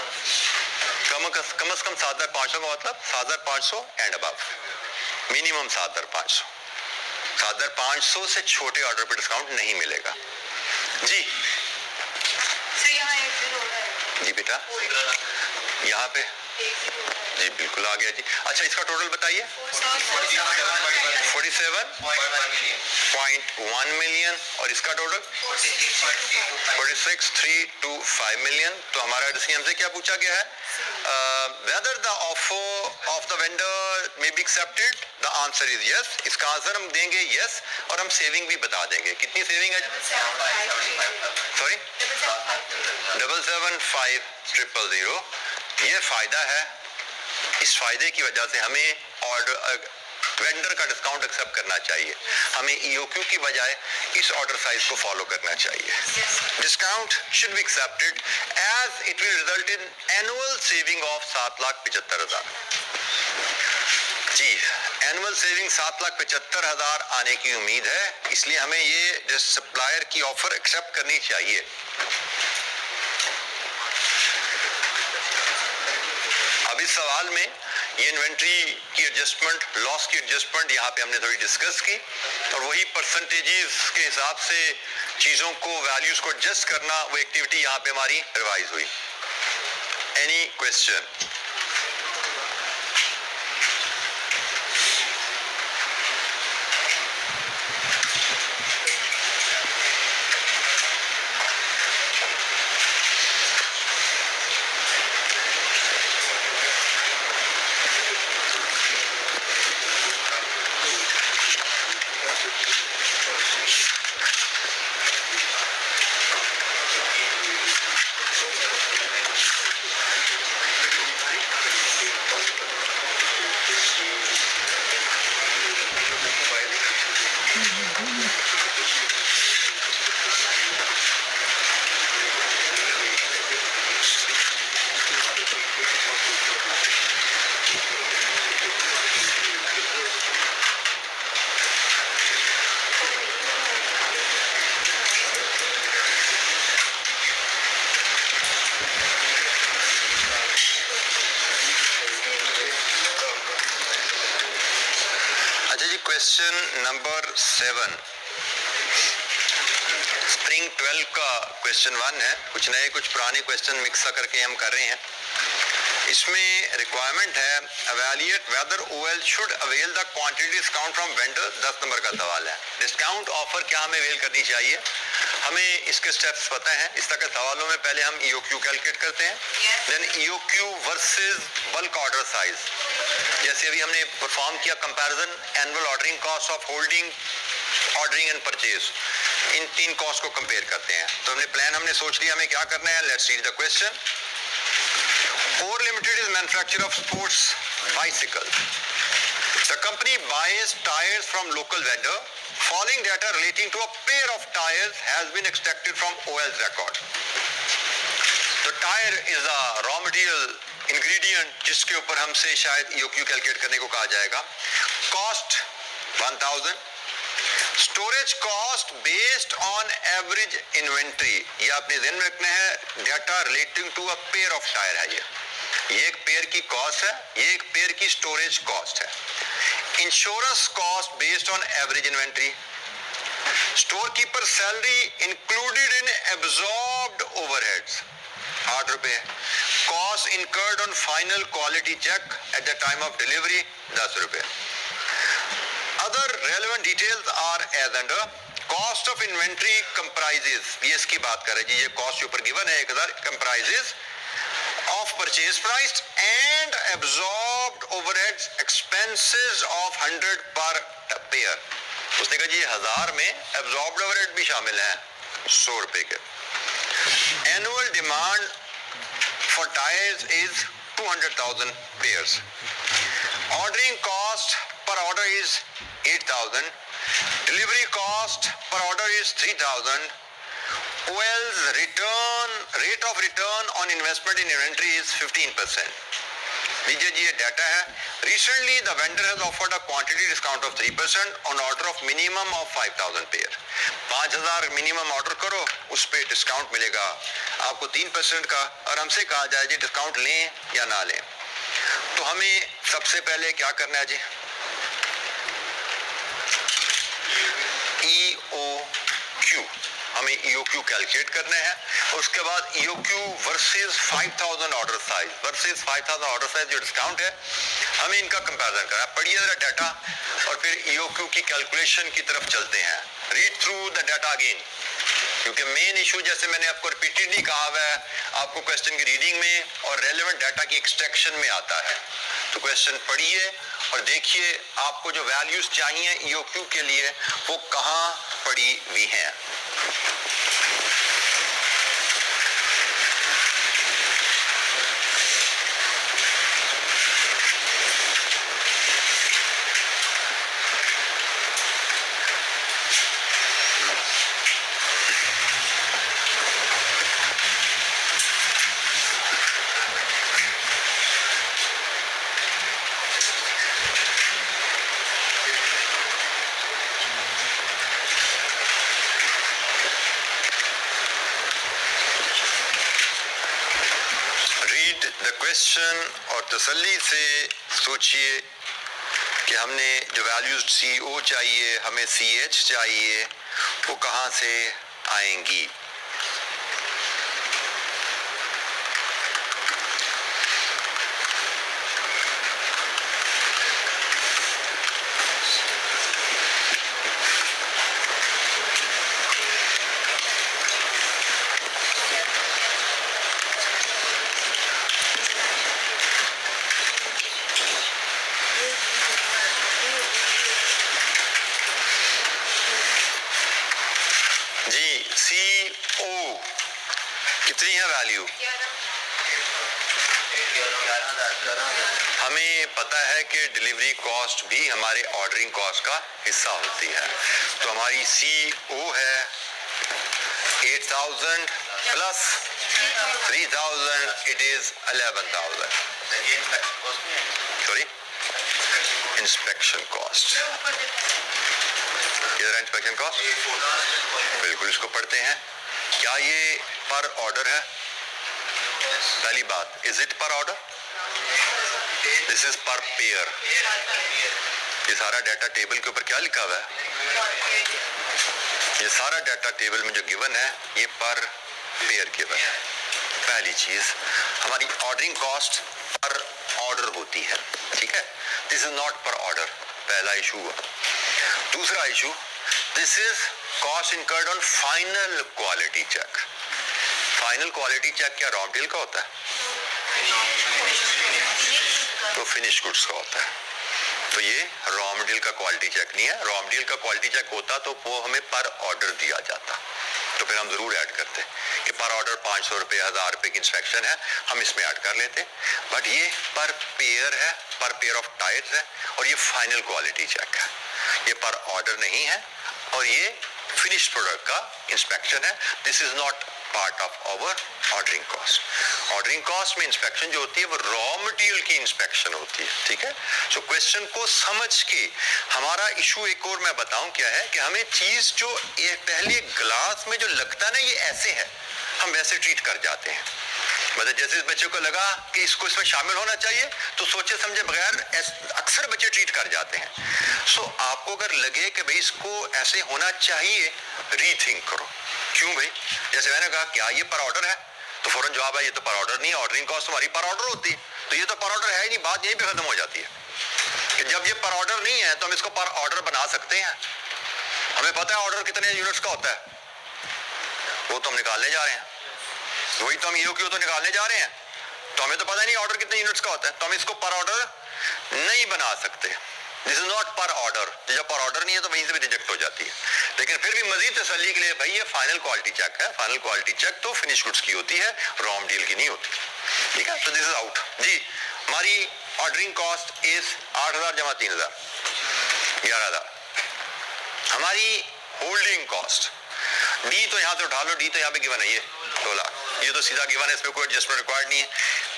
कम से कम 7,500 का मतलब 7,500 एंड अबव मिनिमम 7,500 7,500 से छोटे ऑर्डर पे डिस्काउंट नहीं मिलेगा जी सर यहाँ 10 हो रहा है जी बेटा यहाँ पे 10 जी बिल्कुल आ गया जी अच्छा इसका टोटल बताइए 47.1 मिलियन और इसका टोटल 46,325 मिलियन तो हमारा डिसीजन से क्या पूछा गया है whether the offer of the vendor may be accepted the answer is yes इसका आंसर हम देंगे yes और हम सेविंग भी बता देंगे कितनी सेविंग है सॉरी 775,000 ये फायदा है इस फायदे की वजह से हमें ऑर्डर वेंडर का डिस्काउंट एक्सेप्ट करना चाहिए हमें EOQ की बजाय इस ऑर्डर साइज को फॉलो करना चाहिए discount should be accepted as it will result in annual saving of 7,75,000 जी एनुअल सेविंग 7,75,000 आने की उम्मीद है इसलिए हमें ये सप्लायर की ऑफर एक्सेप्ट करनी चाहिए अब इस सवाल में ये इन्वेंट्री की एडजस्टमेंट लॉस की एडजस्टमेंट यहाँ पे हमने थोड़ी डिस्कस की और वही परसेंटेजेस के हिसाब से चीजों को वैल्यूज को एडजस्ट करना वो एक्टिविटी यहाँ पे हमारी रिवाइज हुई any question question number 7 spring 12 का क्वेश्चन 1 है कुछ नए कुछ पुराने क्वेश्चन मिक्स करके हम कर रहे हैं इसमें रिक्वायरमेंट है evaluate whether OL should avail the quantity discount from vendor 10 number का सवाल है डिस्काउंट ऑफर क्या हमें अवेल करनी चाहिए हमें इसके स्टेप्स पता है इस तरह के सवालों में पहले हम EOQ कैलकुलेट करते हैं then EOQ versus bulk order size जैसे अभी हमने परफॉर्म किया comparison annual ordering cost of holding ordering and purchase in तीन कॉस्ट को कंपेयर करते हैं तो हमने सोच लिया हमें क्या करना है let's read the question OR Limited is manufacturer of sports bicycle. The company buys tires from local vendor. Following data relating to a pair of tires has been extracted from OL's record. The tire is a raw material ingredient जिसके ऊपर हमसे शायद EOQ calculate करने को कहा जाएगा. Cost 1,000. Storage cost based on average inventory ये आपने ध्यान में रखना है data relating to a pair of tyre है ये एक पेयर की कॉस्ट है ये एक पेयर की स्टोरेज कॉस्ट है insurance cost based on average inventory store keeper salary included in absorbed overheads 8 रुपए cost incurred on final quality check at the time of delivery 10 रुपए Other relevant details are as under. Cost of inventory comprises. ये इसकी बात कर रहे हैं जी ये cost ऊपर given है 1000 comprises of purchase price and absorbed overheads expenses of 100 per pair. उसने कहा जी 1000 में absorbed overhead भी शामिल है 100 रुपए के. Annual demand for tires is 200,000 pairs. Ordering cost per order is 8,000. Delivery cost per order is 3,000. OL's rate of return on investment in inventory is 15%. लीजिए जी ये डाटा है. Recently the vendor has offered a quantity discount of 3% on order of minimum of 5,000 pair. 5,000 minimum order करो, उस पे discount मिलेगा आपको 3% का. और हमसे कहा जाए जी डिस्काउंट लें या ना लें, तो हमें सबसे पहले क्या करना है जी, EOQ, हमें EOQ कैलकुलेट करना है. उसके बाद EOQ versus 5,000 order size versus 5,000 order size जो डिस्काउंट है, हमें इनका कंपैरिजन करना है. पढ़िए जरा डाटा और फिर EOQ की कैलकुलेशन की तरफ चलते हैं. Read through the data again, क्योंकि मेन इशू जैसे मैंने आपको रिपीटेडली कहा हुआ है, आपको क्वेश्चन की रीडिंग में और रेलेवेंट डाटा की एक्सट्रैक्शन में आता है. तो क्वेश्चन पढ़िए और देखिए आपको जो वैल्यूज चाहिए EOQ के लिए वो कहाँ पड़ी हुई हैं. क्वेश्चन और तसल्ली से सोचिए कि हमने जो वैल्यूज CO चाहिए, हमें CH चाहिए, वो कहाँ से आएंगी. कितनी है वैल्यू? हमें पता है कि डिलीवरी कॉस्ट भी हमारे ऑर्डरिंग कॉस्ट का हिस्सा होती है. तो हमारी CO है 8,000 plus 3,000, it is 11,000. Sorry, inspection cost. इधर इंस्पेक्शन कॉस्ट बिल्कुल इसको पढ़ते हैं. क्या ये पर ऑर्डर है? पहली बात, इज इट पर ऑर्डर? दिस इज पर पेयर. ये सारा डाटा टेबल के ऊपर क्या लिखा हुआ है? ये सारा डाटा टेबल में जो गिवन है ये पर पेयर गिवन है. पहली चीज, हमारी ऑर्डरिंग कॉस्ट पर ऑर्डर होती है. ठीक है, this is not per order. पहला इशू हुआ. दूसरा issue, this is cost incurred on final quality check. Final quality check क्या रॉ मटेरियल का होता है? तो फिनिश गुड्स का होता है. तो ये रॉ मटेरियल का क्वालिटी चेक नहीं है. रॉ मटेरियल का क्वालिटी चेक होता तो वो हमें पर ऑर्डर दिया जाता, तो फिर हम जरूर ऐड करते कि पर ऑर्डर 500 रुपये 1,000 रुपये की इंस्पेक्शन है, हम इसमें ऐड कर लेते. बट ये पर पेयर है, पर पेयर ऑफ टायर्स है, और ये फाइनल क्वालिटी चेक है. ये पर ऑर्डर नहीं है और ये फिनिश प्रोडक्ट का इंस्पेक्शन है. This is not part of our ordering cost. Ordering cost में इंस्पेक्शन जो होती है वो रॉ मटेरियल की इंस्पेक्शन होती है. ठीक है, सो क्वेश्चन को समझ के हमारा इशू एक और मैं बताऊं क्या है कि हमें चीज जो ये पहले ग्लास में जो लगता है ना ये ऐसे है, हम वैसे ट्रीट कर जाते हैं. मतलब जैसे इस बच्चे को लगा कि इसको इसमें शामिल होना चाहिए तो सोचे समझे बगैर अक्सर बच्चे ट्रीट कर जाते हैं. सो आपको अगर लगे कि भाई इसको ऐसे होना चाहिए, रीथिंक करो. क्यों भाई? जैसे मैंने कहा क्या ये पर ऑर्डर है, तो फौरन जवाब है ये तो पर ऑर्डर नहीं है. ऑर्डरिंग कॉस्ट हमारी पर ऑर्डर होती है, तो ये तो पर ऑर्डर है ही नहीं. बात यहीं पे खत्म हो जाती है कि जब ये पर ऑर्डर नहीं है तो हम इसको पर ऑर्डर बना सकते हैं. हमें पता है ऑर्डर कितने यूनिट्स का होता है, वो तो हम निकालने जा रहे हैं. वही तो हम EOQ तो निकालने जा रहे हैं, तो हमें तो पता नहीं ऑर्डर कितने यूनिट्स का होता है, तो हम इसको पर ऑर्डर नहीं बना सकते. This is not per order. जब पर ऑर्डर नहीं है तो वहीं से भी रिजेक्ट हो जाती है. लेकिन फिर भी मजीद तसल्ली के लिए भाई ये फाइनल क्वालिटी चेक है. फाइनल क्वालिटी चेक तो फिनिश गुड्स की होती है, रॉ मटेरियल की नहीं होती. ठीक है, तो दिस इज आउट जी. हमारी ऑर्डरिंग कॉस्ट इज 8,000 जमा 3,000 11,000. हमारी होल्डिंग कॉस्ट डी तो यहाँ से उठा लो, डी तो यहाँ पे गिवन है, ये 2 लाख, ये तो सीधा गिवन है, इसमें कोई एडजस्टमेंट रिक्वायर्ड नहीं है।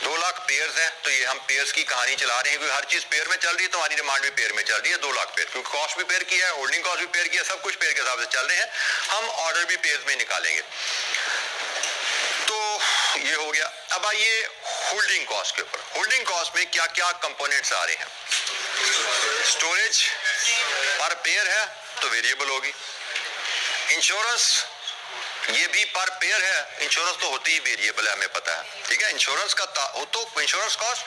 2 लाख पेयर्स हैं, तो ये हम पेयर्स की कहानी चला रहे हैं, क्योंकि हर चीज पेयर में चल रही है, तो हमारी डिमांड भी पेयर में चल रही है, 2 लाख पेयर, क्योंकि कॉस्ट भी पेयर की है, होल्डिंग कॉस्ट भी पेयर की है, सब कुछ पेयर के हिसाब से चल रहे हैं, हम ऑर्डर भी पेयर में निकालेंगे। तो ये हो गया। अब आइए होल्डिंग कॉस्ट के ऊपर। होल्डिंग कॉस्ट में क्या क्या कंपोनेंट्स आ रहे हैं? स्टोरेज पर पेयर है तो वेरिएबल होगी, इंश्योरेंस ये भी पर पेयर है, इंश्योरेंस तो होती ही वेरिएबल है, हमें पता है, ठीक है। इंश्योरेंस का तो इंश्योरेंस कॉस्ट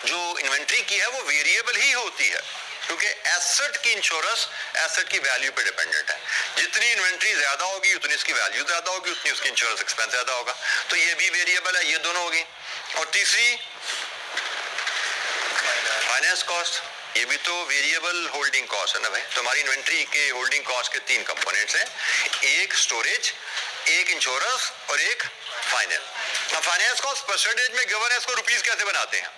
जो इन्वेंट्री की है वो वेरिएबल ही होती है, क्योंकि एसेट की इंश्योरेंस एसेट की वैल्यू पे डिपेंडेंट है। जितनी इन्वेंट्री ज्यादा होगी उतनी इसकी वैल्यू ज्यादा होगी, उतनी उसकी इंश्योरेंस एक्सपेंस ज्यादा होगा, तो ये भी वेरिएबल है, ये दोनों होगी। और तीसरी फाइनेंस कॉस्ट, ये भी तो वेरिएबल होल्डिंग कॉस्ट है ना भाई। तो हमारी इन्वेंट्री के होल्डिंग कॉस्ट के 3 कंपोनेंट्स हैं, एक स्टोरेज, एक इंश्योरेंस और एक फाइनेंस। अब फाइनेंस कॉस्ट परसेंटेज में गिवन है, इसको रुपीस कैसे बनाते हैं?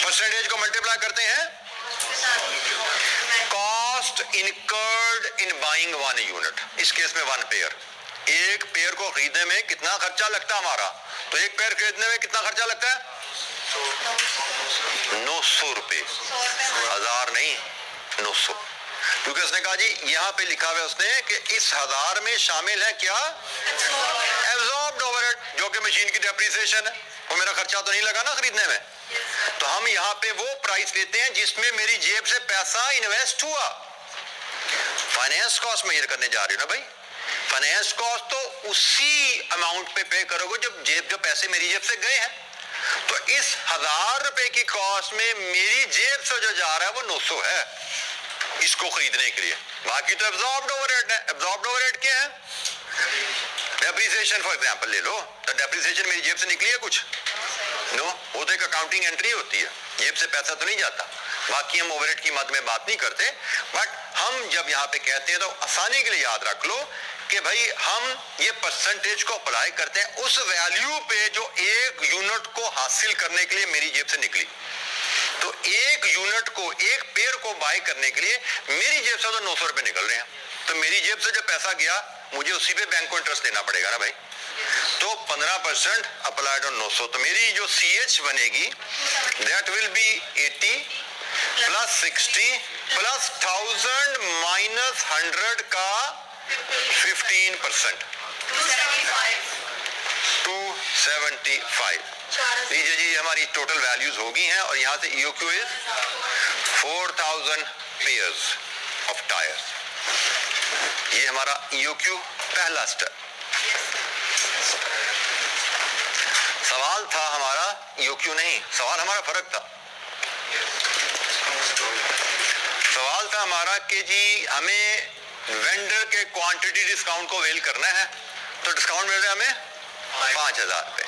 परसेंटेज को मल्टीप्लाई करते हैं cost incurred in buying 1 unit, इस केस में 1 पेयर। एक पेयर को खरीदने में कितना खर्चा लगता है हमारा? तो एक पेयर खरीदने में कितना खर्चा लगता है? 900 रुपए, 1000 नहीं, 900। क्योंकि उसने कहा जी, यहाँ पे लिखा हुआ है उसने कि इस 1000 में शामिल है क्या? एब्जॉर्ब्ड ओवरहेड, जो कि मशीन की डेप्रिसिएशन है, वो मेरा खर्चा तो नहीं लगा ना खरीदने में। तो हम यहाँ पे वो प्राइस लेते हैं जिसमें मेरी जेब से पैसा इन्वेस्ट हुआ। फाइनेंस कॉस्ट में ये करने जा रही हूँ ना भाई। फाइनेंस कॉस्ट तो उसी अमाउंट पे करोगे जब पैसे मेरी जेब से गए हैं। तो इस 1000 रुपए की कॉस्ट में मेरी जेब से जो जा रहा है वो 900 है इसको खरीदने के लिए। बाकी तो एब्जॉर्ब्ड ओवरहेड है। एब्जॉर्ब्ड ओवरहेड क्या है? डेप्रिसिएशन फॉर एग्जांपल ले लो, तो डेप्रिसिएशन मेरी जेब से निकली है कुछ? नो, वो तो एक अकाउंटिंग एंट्री होती है, जेब से पैसा तो नहीं जाता। बाकी हम ओवरहेड की मद में बात नहीं करते, बट हम जब यहाँ पे कहते हैं तो आसानी के लिए याद रख लो कि भाई हम ये परसेंटेज को अप्लाई करते हैं उस वैल्यू पे जो एक यूनिट को हासिल करने के लिए मेरी जेब से निकली। तो एक यूनिट को, एक पेयर को बाय करने के लिए मेरी जेब से तो 900 रुपए निकल रहे हैं, तो मेरी जेब से जब पैसा गया मुझे उसी पे बैंक को इंटरेस्ट देना पड़ेगा ना भाई। तो 15% अप्लाइड ऑन 900, तो मेरी जो CH बनेगी that will be 80 plus 60 plus 1000 minus 100 का 15%, 275। लीजिए जी, हमारी टोटल वैल्यूज होगी हैं और यहाँ से EOQ is 4000 pairs of tyres. ये हमारा EOQ पहला स्टेप। सवाल था हमारा EOQ नहीं, सवाल हमारा फर्क था। सवाल था हमारा कि जी हमें वेंडर के क्वांटिटी डिस्काउंट को वेल करना है, तो डिस्काउंट मिल रहा है हमें 5000 पे।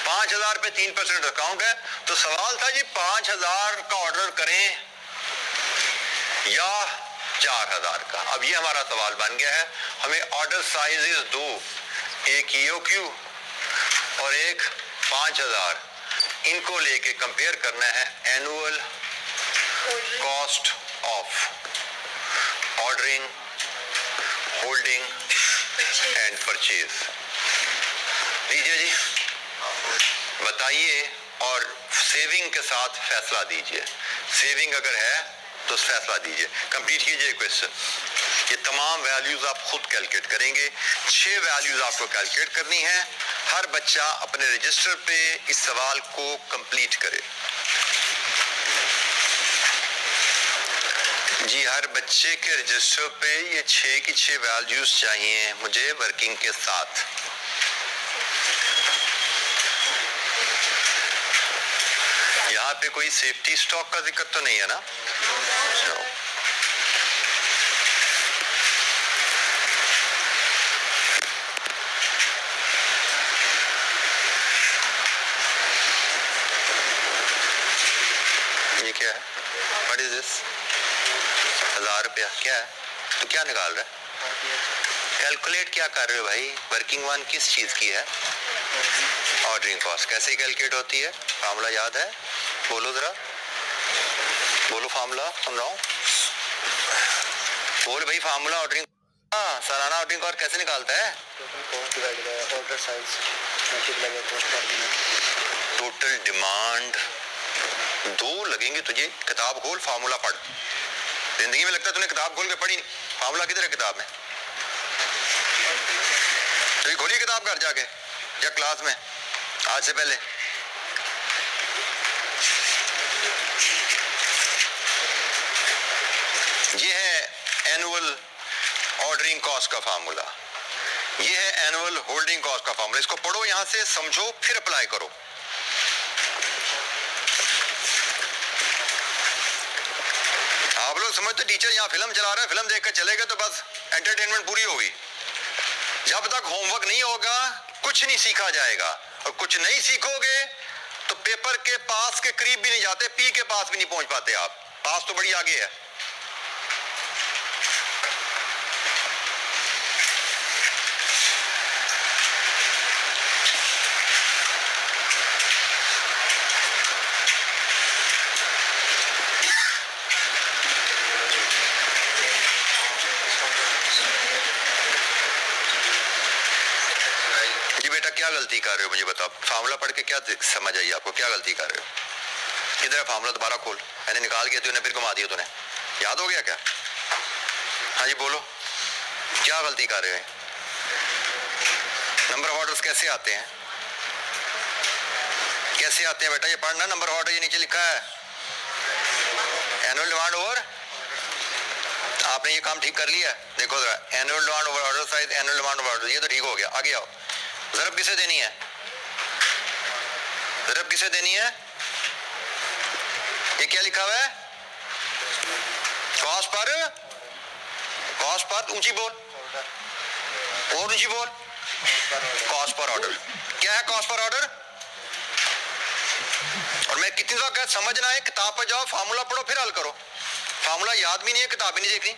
5000 पे 3% डिस्काउंट है, तो सवाल था जी 5000 का ऑर्डर करें या 4000 का। अब ये हमारा सवाल बन गया है। हमें ऑर्डर साइजेस 2, एक EOQ और एक 5000, इनको लेके कंपेयर करना है annual cost of ordering, holding and purchase. लीजिए जी, बताइए और सेविंग के साथ फैसला दीजिए। सेविंग अगर है तो फैसला दीजिए। कंप्लीट कीजिए क्वेश्चन। ये तमाम वैल्यूज आप खुद कैलकुलेट करेंगे। 6 वैल्यूज आपको कैलकुलेट करनी है। हर बच्चा अपने रजिस्टर पे इस सवाल को कंप्लीट करे। जी, हर बच्चे के रजिस्टर पे ये 6 की 6 वैल्यूज चाहिए मुझे वर्किंग के साथ। यहाँ पे कोई सेफ्टी स्टॉक का दिक्कत तो नहीं है ना? no. ये क्या है? What is this? 1000 रुपया क्या है? तो क्या निकाल रहा है? कैलकुलेट क्या कर रहे हो भाई? वर्किंग वन किस चीज की है? Ordering cost. कैसे कैलकुलेट होती है? फार्मूला याद है? बोलो जरा, बोलो फार्मूला। सुन रहा हूँ, बोल भाई फार्मूला ऑर्डरिंग। ऑर्डरिंग कॉस्ट कैसे निकालता है? Total demand. दो लगेंगे तुझे, किताब खोल, फार्मूला पढ़। जिंदगी में लगता है तूने किताब खोल के पढ़ी नहीं। फार्मूला किधर है किताब में? तो खोलिए किताब घर जाके या क्लास में आज से पहले। ये है एनुअल ऑर्डरिंग कॉस्ट का फार्मूला, ये है एनुअल होल्डिंग कॉस्ट का फार्मूला। इसको पढ़ो, यहां से समझो, फिर अप्लाई करो। आप लोग समझते टीचर यहाँ फिल्म चला रहा है, फिल्म देखकर चले गए तो बस एंटरटेनमेंट पूरी होगी। जब तक होमवर्क नहीं होगा कुछ नहीं सीखा जाएगा, और कुछ नहीं सीखोगे तो पेपर के पास के करीब भी नहीं जाते, पी के पास भी नहीं पहुंच पाते आप। पास तो बड़ी आगे है। क्या गलती कर रहे हो मुझे बताओ? फार्मूला पढ़ के क्या समझ आई आपको? क्या गलती कर रहे हो? किधर है फार्मूला? दोबारा खोल। मैंने निकाल के तूने फिर घुमा दिया, तूने याद हो गया क्या? हाँ जी बोलो, क्या गलती कर रहे हैं? नंबर ऑफ ऑर्डर्स कैसे आते हैं? कैसे आते हैं बेटा? ये पढ़ना, नंबर ऑर्डर ये नीचे लिखा है, एनुअल डिमांड ओवर। आपने ये काम ठीक कर लिया? देखो जरा, annual demand over order size, annual demand over order, ये तो ठीक हो गया। आगे आओ। ज़रब किसे देनी है? ज़रब किसे देनी है? ये क्या लिखा हुआ है? कॉस्ट पर, कॉस्ट पर, ऊंची बोल और ऊंची बोल, कॉस्ट पर ऑर्डर। क्या है कॉस्ट पर ऑर्डर? और मैं कितनी बार समझना है, किताब पर जाओ, फार्मूला पढ़ो, फिर हल करो। फार्मूला याद भी नहीं है, किताब भी नहीं देखनी।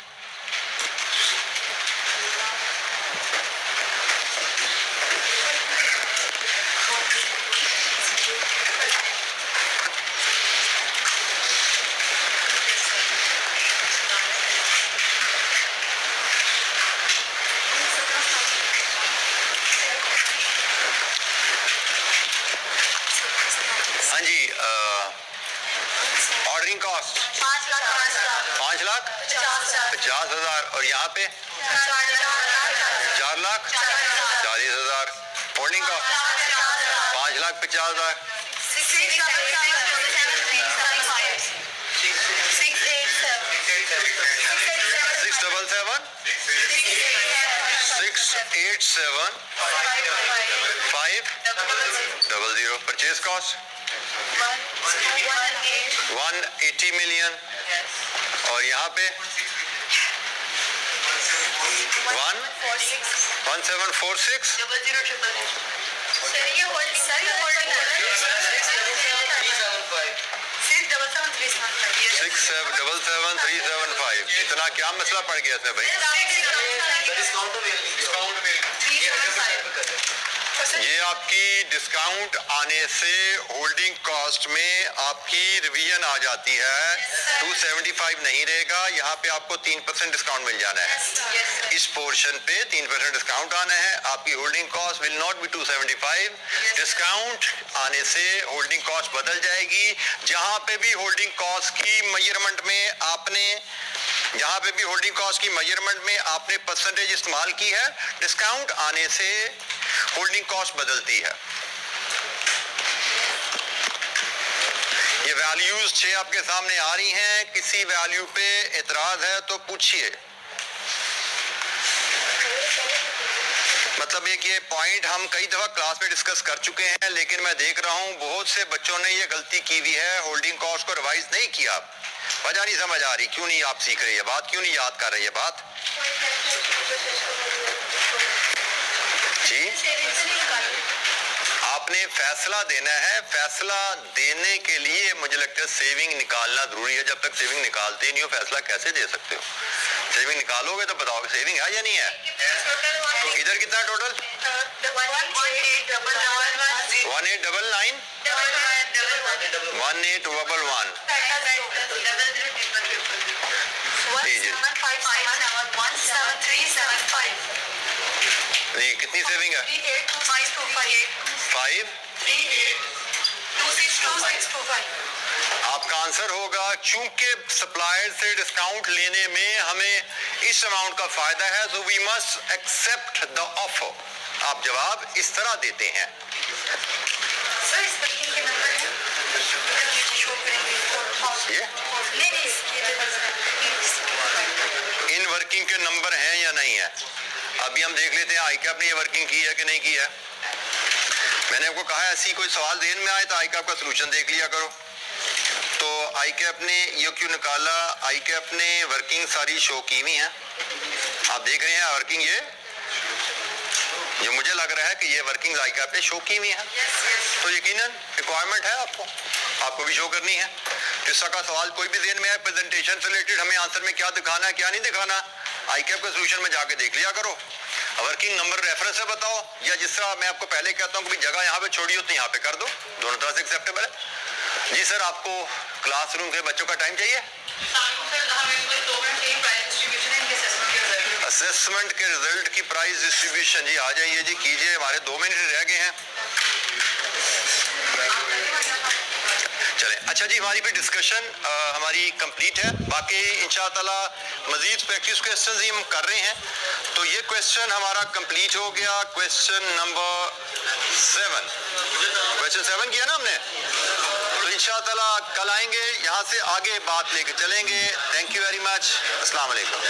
हाँ जी, ऑर्डरिंग कॉस्ट 5,50,000 और यहाँ पे 4,40,000। Holding cost 5,50,000। 687,500। Purchase cost 180 million और यहाँ पे 1746। 677,375। इतना क्या मसला पड़ गया इसमें भाई? ये आपकी डिस्काउंट आने से होल्डिंग कॉस्ट में आपकी रिवीजन आ जाती है, 275 नहीं रहेगा। यहाँ पे आपको 3% डिस्काउंट मिल जाना है। इस पोर्शन पे 3% डिस्काउंट आना है। आपकी holding cost will not be 275। Discount आने से होल्डिंग कॉस्ट बदल जाएगी। जहां पे भी होल्डिंग कॉस्ट की मेजरमेंट में आपने परसेंटेज इस्तेमाल की है, डिस्काउंट आने से होल्डिंग कॉस्ट बदलती है। ये वैल्यूज 6 आपके सामने आ रही हैं। किसी वैल्यू पे एतराज है तो पूछिए। मतलब एक ये पॉइंट हम कई दफा क्लास में डिस्कस कर चुके हैं, लेकिन मैं देख रहा हूं बहुत से बच्चों ने ये गलती की हुई है, होल्डिंग कॉस्ट को रिवाइज नहीं किया। वजह नहीं समझ आ रही, क्यों नहीं आप सीख रहे ये बात, क्यों नहीं याद कर रहे ये बात जी? आपने फैसला देना है। फैसला देने के लिए मुझे लगता है सेविंग निकालना जरूरी है। जब तक सेविंग निकालते नहीं हो फैसला कैसे दे सकते हो? सेविंग निकालोगे तो बताओगे सेविंग है या नहीं है। इधर कितना टोटल? 1899 1811 173715 कितनी सेविंग है? 5 आपका आंसर होगा चूंकि सप्लायर से डिस्काउंट लेने में हमें इस अमाउंट का फायदा है, तो we must accept the offer. आप जवाब इस तरह देते हैं। सर इस वर्किंग के नंबर है शो करेंगे ये इन वर्किंग के नंबर हैं या नहीं है? अभी हम देख लेते हैं आईकैप ने ये वर्किंग की है कि नहीं की है। मैंने आपको कहा ऐसी कोई सवाल ध्यान में आए तो आईकैप का सलूशन देख लिया करो। तो आईकैप ने ये क्यों निकाला? आईकैप ने वर्किंग सारी शो की हुई है, आप देख रहे हैं वर्किंग। ये मुझे लग रहा है कि ये वर्किंग आईकैप ने शो की हुई है, तो यकीनन रिक्वायरमेंट है आपको भी शो करनी है। इस का सवाल कोई भी ध्यान में है प्रेजेंटेशन से रिलेटेड, हमें आंसर में क्या दिखाना है क्या नहीं दिखाना, आईकैप का सलूशन में जाके देख लिया करो। वर्किंग नंबर रेफरेंस से बताओ, या जिस तरह मैं आपको पहले कहता हूँ कि जगह यहाँ पे छोड़ी हो तो यहाँ पे कर दो, दोनों तरह से एक्सेप्टेबल है। जी सर, आपको क्लासरूम के बच्चों का टाइम चाहिए? असेसमेंट के रिजल्ट की प्राइस डिस्ट्रीब्यूशन जी आ जाइए जी, कीजिए, हमारे 2 मिनट रह गए हैं। चलें, अच्छा जी, हमारी भी डिस्कशन हमारी कंप्लीट है। बाकी इंशाअल्लाह मजीद प्रैक्टिस क्वेश्चंस ही हम कर रहे हैं। तो ये क्वेश्चन हमारा कंप्लीट हो गया, क्वेश्चन नंबर 7। क्वेश्चन 7 किया ना हमने। तो इंशाअल्लाह कल आएंगे, यहाँ से आगे बात लेके चलेंगे। Thank you very much. अस्सलाम वालेकुम।